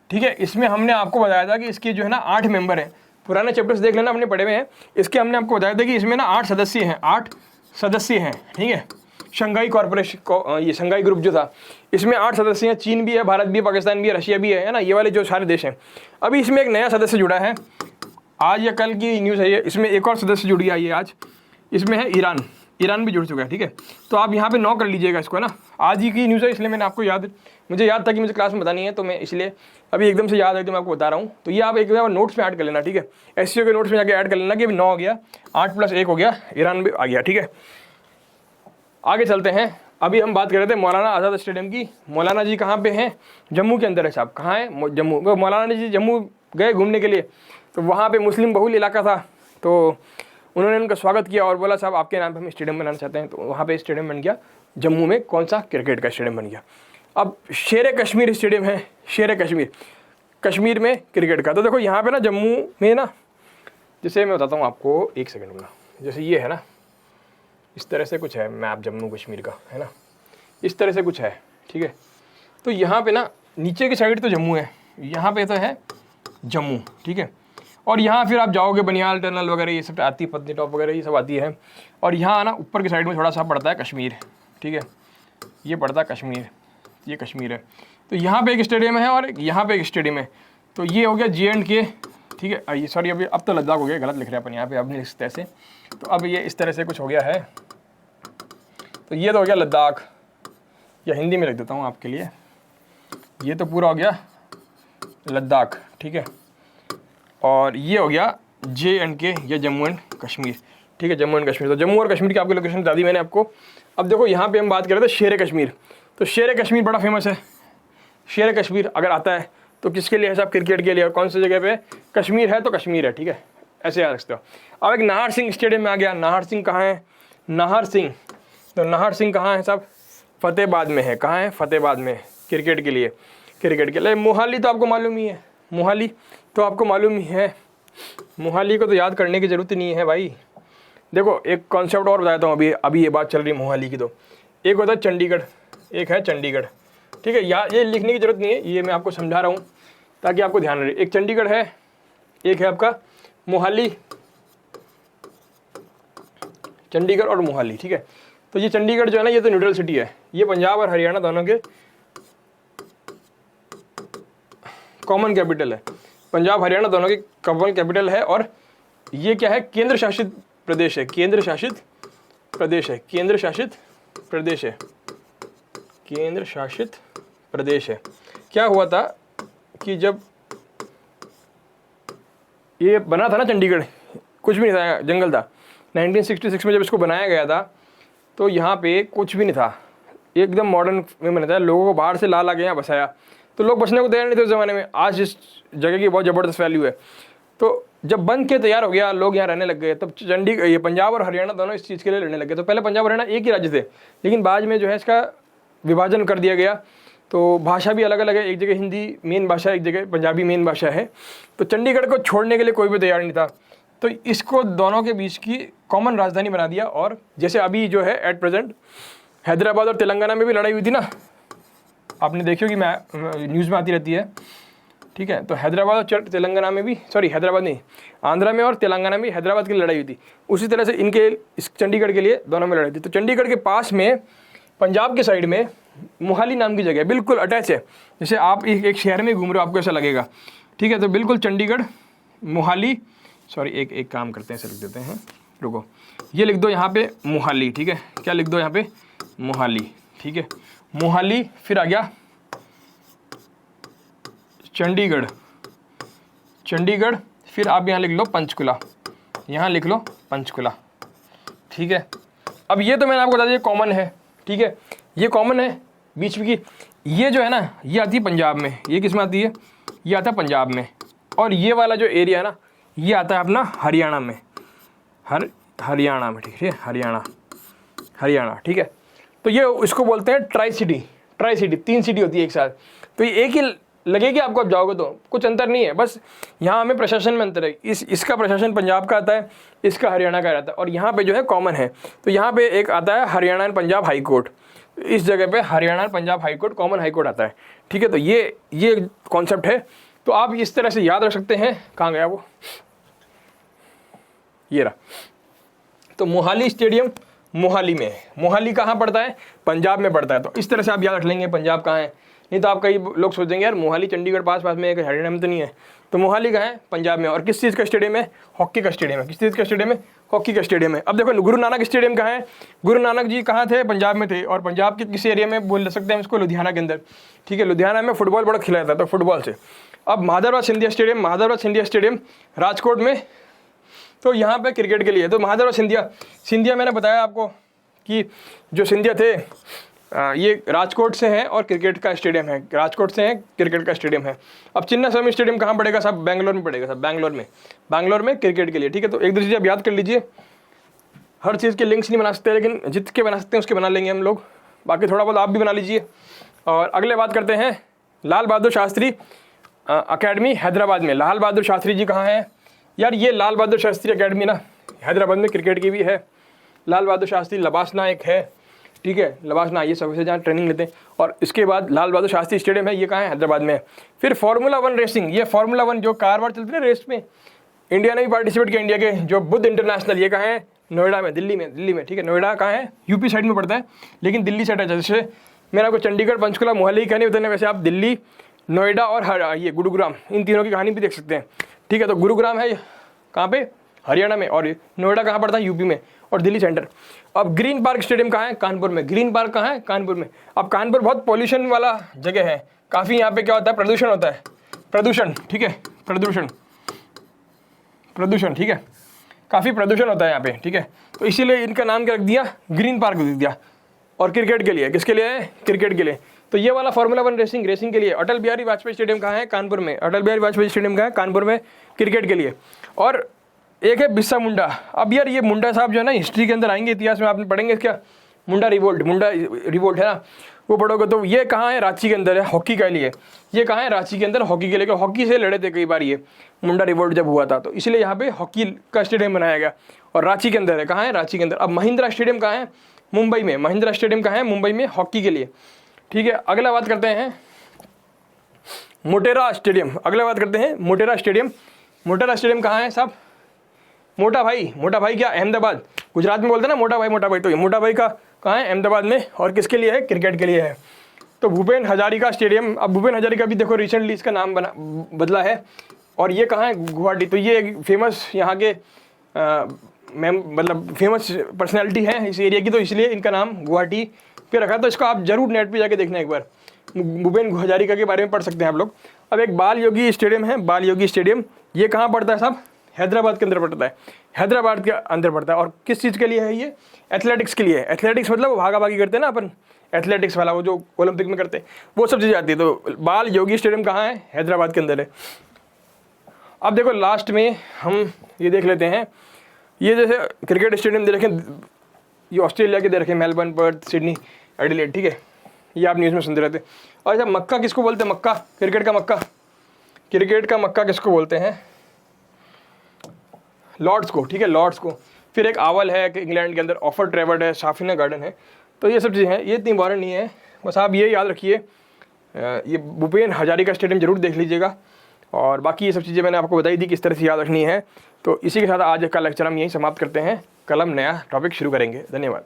ठीक है। इसमें हमने आपको बताया था कि इसके जो है ना 8 मेंबर हैं। पुराने चैप्टर्स देख लेना, हमने पढ़े हुए हैं। इसके हमने आपको बताया था कि इसमें ना 8 सदस्य हैं, 8 सदस्य हैं, ठीक है। शंघाई कॉर्पोरेशन ये शंघाई ग्रुप जो था, इसमें 8 सदस्य हैं। चीन भी है, भारत भी है, पाकिस्तान भी है, रशिया भी है ना, ये वाले जो सारे देश हैं। अभी इसमें एक नया सदस्य जुड़ा है, आज या कल की न्यूज़ है ये, इसमें एक और सदस्य जुड़ गया ये आज, इसमें है ईरान। ईरान भी जुड़ चुका है, ठीक है। तो आप यहाँ पे 9 कर लीजिएगा इसको, है ना। आज ही की न्यूज़ है, इसलिए मैंने आपको मुझे याद था कि मुझे क्लास में बतानी है, तो मैं इसलिए अभी एकदम से याद है तो मैं आपको बता रहा हूँ। तो ये आप एक बार नोट्स में ऐड कर लेना, ठीक है। एससीओ के नोट्स में जाके ऐड कर लेना कि अभी 9 हो गया, 8 + 1 हो गया, ईरान भी आ गया, ठीक है। आगे चलते हैं। अभी हम बात कर रहे थे मौलाना आज़ाद स्टेडियम की। मौलाना जी कहाँ पे हैं? जम्मू के अंदर है साहब। कहाँ है? जम्मू। वो मौलाना जी जम्मू गए घूमने के लिए, तो वहाँ पे मुस्लिम बहुल इलाका था, तो उन्होंने उनका स्वागत किया और बोला साहब आपके नाम पे हम स्टेडियम बनाना चाहते हैं। तो वहाँ पे स्टेडियम बन गया जम्मू में। कौन सा? क्रिकेट का स्टेडियम बन गया। अब शेर कश्मीर स्टेडियम है, शेर कश्मीर, कश्मीर में क्रिकेट का। तो देखो यहाँ पे ना जम्मू में ना, जैसे मैं बताता हूँ आपको, एक सेकंड में, जैसे ये है ना, इस तरह से कुछ है मैप जम्मू कश्मीर का, है ना, इस तरह से कुछ है, ठीक है। तो यहाँ पे ना नीचे की साइड तो जम्मू है, यहाँ पे तो है जम्मू, ठीक है। और यहाँ फिर आप जाओगे बनियाल टनल वगैरह ये सब आती है, पत्नी टॉप वगैरह ये सब आती है। और यहाँ ना ऊपर की साइड में थोड़ा सा पड़ता है कश्मीर, ठीक है, ये पड़ता है कश्मीर, ये कश्मीर है। तो यहाँ पे एक स्टेडियम है और यहाँ पे एक स्टेडियम है। तो ये हो गया J&K, ठीक है। ये सॉरी, अभी अब तो लद्दाख हो गया, गलत लिख रहे हैं अपन यहाँ पे, अब नहीं लिख सकते ऐसे। तो अब ये इस तरह से कुछ हो गया है। तो ये तो हो गया लद्दाख, या हिंदी में लिख देता हूँ आपके लिए, ये तो पूरा हो गया लद्दाख, ठीक है। और ये हो गया J&K या जम्मू एंड कश्मीर, ठीक है, जम्मू एंड कश्मीर। तो जम्मू और कश्मीर की आपको लोकेशन बता दी मैंने आपको। अब देखो यहाँ पे हम बात कर रहे थे शेर कश्मीर। तो शेर कश्मीर बड़ा फेमस है। शेर कश्मीर अगर आता है तो किसके लिए है साहब? क्रिकेट के लिए। और कौन सी जगह पे? कश्मीर है तो कश्मीर है, ठीक है, ऐसे याद रखते हो। अब एक नाहर सिंह स्टेडियम में आ गया। नाहर सिंह कहाँ है? नाहर सिंह, तो नाहर सिंह कहाँ है साहब? फतेहाबाद में है। कहाँ है? फतेहाबाद में, क्रिकेट के लिए, क्रिकेट के लिए। मोहाली तो आपको मालूम ही है, मोहाली तो आपको मालूम ही है, मोहाली को तो याद करने की ज़रूरत नहीं है भाई। देखो एक कॉन्सेप्ट और बताता हूँ, अभी ये बात चल रही है मोहाली की। तो एक होता है चंडीगढ़, एक है चंडीगढ़, ठीक है। ये लिखने की ज़रूरत नहीं है, ये मैं आपको समझा रहा हूँ ताकि आपको ध्यान रहे। एक चंडीगढ़ है, एक है आपका मोहाली, चंडीगढ़ और मोहाली, ठीक है। तो ये चंडीगढ़ जो है ना, ये तो न्यूट्रल सिटी है, ये पंजाब और हरियाणा दोनों के कॉमन कैपिटल है। पंजाब हरियाणा दोनों की कॉमन कैपिटल है। और ये क्या है? केंद्र शासित प्रदेश है, केंद्र शासित प्रदेश है, केंद्र शासित प्रदेश है, केंद्र शासित प्रदेश है। क्या हुआ था कि जब ये बना था ना चंडीगढ़, कुछ भी नहीं था, जंगल था। 1966 में जब इसको बनाया गया था तो यहाँ पे कुछ भी नहीं था, एकदम मॉडर्न में बना था। लोगों को बाहर से ला के यहाँ बसाया, तो लोग बसने को तैयार नहीं थे उस ज़माने में। आज इस जगह की बहुत ज़बरदस्त वैल्यू है। तो जब बन के तैयार हो गया, लोग यहाँ रहने लग गए, तब ये पंजाब और हरियाणा दोनों इस चीज़ के लिए लड़ने लग गए। तो पहले पंजाब और हरियाणा एक ही राज्य थे, लेकिन बाद में जो है इसका विभाजन कर दिया गया। तो भाषा भी अलग अलग है, एक जगह हिंदी मेन भाषा है, एक जगह पंजाबी मेन भाषा है। तो चंडीगढ़ को छोड़ने के लिए कोई भी तैयार नहीं था, तो इसको दोनों के बीच की कॉमन राजधानी बना दिया। और जैसे अभी जो है एट प्रेजेंट हैदराबाद और तेलंगाना में भी लड़ाई हुई थी ना, आपने देखी होगी, मैं न्यूज़ में आती रहती है, ठीक है। तो हैदराबाद और तेलंगाना में भी, सॉरी हैदराबाद नहीं, आंध्रा में और तेलंगाना में हैदराबाद की लड़ाई हुई थी। उसी तरह से इनके इस चंडीगढ़ के लिए दोनों में लड़ाई थी। तो चंडीगढ़ के पास में पंजाब के साइड में मोहाली नाम की जगह बिल्कुल अटैच है। जैसे आप एक शहर में घूम रहे हो, आपको ऐसा लगेगा, ठीक है। तो बिल्कुल चंडीगढ़ मोहाली, सॉरी एक काम करते हैं, ऐसे लिख देते हैं, रुको, ये लिख दो यहाँ पे मोहाली, ठीक है। क्या लिख दो यहाँ पे? मोहाली, ठीक है, मोहाली। फिर आ गया चंडीगढ़, चंडीगढ़। फिर आप यहाँ लिख लो पंचकुला, यहाँ लिख लो पंचकुला, ठीक है। अब ये तो मैंने आपको बता दिया कॉमन है, ठीक है, ये कॉमन है बीच में की। ये जो है ना, ये आती है पंजाब में। ये किस में आती है? ये आता है पंजाब में। और ये वाला जो एरिया है ना, ये आता है अपना हरियाणा में, हरियाणा में, ठीक है, हरियाणा, ठीक है। तो ये इसको बोलते हैं ट्राई सिटी, 3 सिटी होती है एक साथ। तो ये एक ही लगेगी आपको, आप जाओगे तो कुछ अंतर नहीं है, बस यहाँ हमें प्रशासन में अंतर है। इसका प्रशासन पंजाब का आता है, इसका हरियाणा का रहता है, और यहाँ पे जो है कॉमन है। तो यहाँ पे एक आता है Haryana and Punjab high court, इस जगह पे Haryana and Punjab high court, common high court आता है, ठीक है। तो ये कॉन्सेप्ट है। तो आप इस तरह से याद रख सकते हैं। कहाँ गया वो? ये रहा। तो मोहाली स्टेडियम मोहाली में है। मोहाली कहाँ पड़ता है? पंजाब में पड़ता है। तो इस तरह से आप याद रख लेंगे पंजाब कहाँ है। नहीं तो आप कई लोग सोचेंगे यार मोहाली चंडीगढ़ पास में है, हरियाणा में तो नहीं है। तो मोहाली कहाँ है? पंजाब में। और किस चीज़ का स्टेडियम है? हॉकी का स्टेडियम है। किस चीज़ का स्टेडियम है? हॉकी का स्टेडियम है। अब देखो गुरु नानक स्टेडियम कहाँ है? गुरु नानक जी कहाँ थे? पंजाब में थे। और पंजाब के किस एरिया में बोल सकते हैं इसको? लुधियाना के अंदर, ठीक है। लुधियाना में फुटबॉल बड़ा खिलाया जाता है, तो फुटबॉल से। अब महादरवाज सिंधिया स्टेडियम राजकोट में, तो यहाँ पे क्रिकेट के लिए। तो महादरवाज सिंधिया मैंने बताया आपको कि जो सिंधिया थे ये राजकोट से हैं और क्रिकेट का स्टेडियम है, राजकोट से है, क्रिकेट का स्टेडियम है। अब चिन्नास्वामी स्टेडियम कहाँ पड़ेगा? सब बेंगलोर में पड़ेगा, सब बैंगलोर में क्रिकेट के लिए, ठीक है। तो एक दूसरे आप याद कर लीजिए। हर चीज़ के लिंक्स नहीं बना सकते, लेकिन जितने बना सकते हैं उसके बना लेंगे हम लोग। बाकी थोड़ा बहुत आप भी बना लीजिए। और अगले बात करते हैं लाल बहादुर शास्त्री अकेडमी हैदराबाद में। लाल बहादुर शास्त्री जी कहाँ हैं? यार ये लाल बहादुर शास्त्री अकेडमी ना हैदराबाद में क्रिकेट की भी है। लाल बहादुर शास्त्री लबासना एक है, ठीक है। लबासना ये सबसे जहाँ ट्रेनिंग लेते हैं। और इसके बाद लाल बहादुर शास्त्री स्टेडियम है, ये कहाँ है? हैदराबाद में। फिर फार्मूला 1 रेसिंग, ये फार्मूला 1 जो कार वार चलती है रेस में, इंडिया ने भी पार्टिसिपेट किया। इंडिया के जो बुद्ध इंटरनेशनल, ये कहाँ है? नोएडा में, दिल्ली में, ठीक है। नोएडा कहाँ है? यूपी साइड में पड़ता है, लेकिन दिल्ली साइड है। जैसे मैंने आपको चंडीगढ़, पंचकुला, मोहाली की कहानी बताने, वैसे आप दिल्ली, नोएडा और ये गुरुग्राम, इन तीनों की कहानी भी देख सकते हैं, ठीक है। तो गुरुग्राम है कहाँ पे? हरियाणा में। और नोएडा कहाँ पड़ता है? यूपी में। और दिल्ली सेंटर। अब ग्रीन पार्क स्टेडियम कहाँ है? कानपुर में। ग्रीन पार्क कहाँ है? कानपुर में। अब कानपुर बहुत पॉल्यूशन वाला जगह है, काफ़ी यहाँ पे क्या होता है? प्रदूषण होता है, प्रदूषण, ठीक है। प्रदूषण, ठीक है। काफ़ी प्रदूषण होता है यहाँ पे, ठीक है। तो इसीलिए इनका नाम क्या रख दिया? ग्रीन पार्क रख दिया। और क्रिकेट के लिए, किसके लिए है? क्रिकेट के लिए। तो ये वाला फार्मूला 1 रेसिंग के लिए। अटल बिहारी वाजपेयी स्टेडियम कहाँ है? कानपुर में। अटल बिहारी वाजपेयी स्टेडियम कहाँ है? कानपुर में, क्रिकेट के लिए। और एक है बिरसा मुंडा। अब यार ये मुंडा साहब जो है ना, हिस्ट्री के अंदर आएंगे, इतिहास में आपने पढ़ेंगे क्या? मुंडा रिवोल्ट है ना, वो पढ़ोगे। तो ये कहाँ है? रांची के अंदर है, हॉकी के लिए। ये कहाँ है? रांची के अंदर, हॉकी के लिए। हॉकी से लड़े थे कई बार ये मुंडा रिवोल्ट जब हुआ था, तो इसलिए यहाँ पे हॉकी का स्टेडियम बनाया गया। और रांची के अंदर है। कहाँ है? रांची के अंदर। अब महिंद्रा स्टेडियम कहाँ है? मुंबई में। महिंद्रा स्टेडियम कहाँ है? मुंबई में, हॉकी के लिए, ठीक है। अगला बात करते हैं मोटेरा स्टेडियम। मोटेरा स्टेडियम कहाँ है साहब? मोटा भाई क्या? अहमदाबाद। गुजरात में बोलते हैं ना मोटा भाई। तो ये मोटा भाई का कहाँ है? अहमदाबाद में। और किसके लिए है? क्रिकेट के लिए है। तो भूपेन हजारिका स्टेडियम। अब भूपेन हजारिका भी देखो रिसेंटली इसका नाम बदला है। और ये कहाँ है? गुवाहाटी। तो ये एक फेमस यहाँ के मतलब फेमस पर्सनैलिटी है इस एरिया की, तो इसलिए इनका नाम गुवाहाटी पे रखा। तो इसको आप जरूर नेट पे जाके देखना एक बार, भूपेन हजारिका के बारे में पढ़ सकते हैं आप लोग। अब एक बाल योगी स्टेडियम है, बाल योगी स्टेडियम। ये कहाँ पड़ता है साहब? हैदराबाद के अंदर पड़ता है, हैदराबाद के अंदर पड़ता है। और किस चीज़ के लिए है ये? एथलेटिक्स के लिए। एथलेटिक्स मतलब भागा भागी करते हैं ना अपन, एथलेटिक्स वाला, वो जो ओलंपिक में करते हैं, वो सब चीज़ें आती है। तो बाल योगी स्टेडियम कहाँ है? हैदराबाद के अंदर है। अब देखो लास्ट में हम ये देख लेते हैं, ये जैसे क्रिकेट स्टेडियम दे रखे, ये ऑस्ट्रेलिया के दे रखे, मेलबर्न, पर्थ, सिडनी, एडिलेड, ठीक है। ये आप न्यूज़ में सुनते रहते। और अच्छा मक्का किसको बोलते हैं? मक्का, क्रिकेट का मक्का किसको बोलते हैं? लॉर्ड्स को, ठीक है, लॉर्ड्स को। फिर एक आवर है कि इंग्लैंड के अंदर, ऑफर ट्रेवर्ड है, साफिना गार्डन है। तो ये सब चीज़ें हैं, ये इतनी इंपॉर्टेंट नहीं है, बस आप ये याद रखिए। ये भूपेन हजारिका स्टेडियम जरूर देख लीजिएगा। और बाकी ये सब चीज़ें मैंने आपको बताई थी किस तरह से याद रखनी है। तो इसी के साथ आज का लेक्चर हम यहीं समाप्त करते हैं। कल हम नया टॉपिक शुरू करेंगे। धन्यवाद।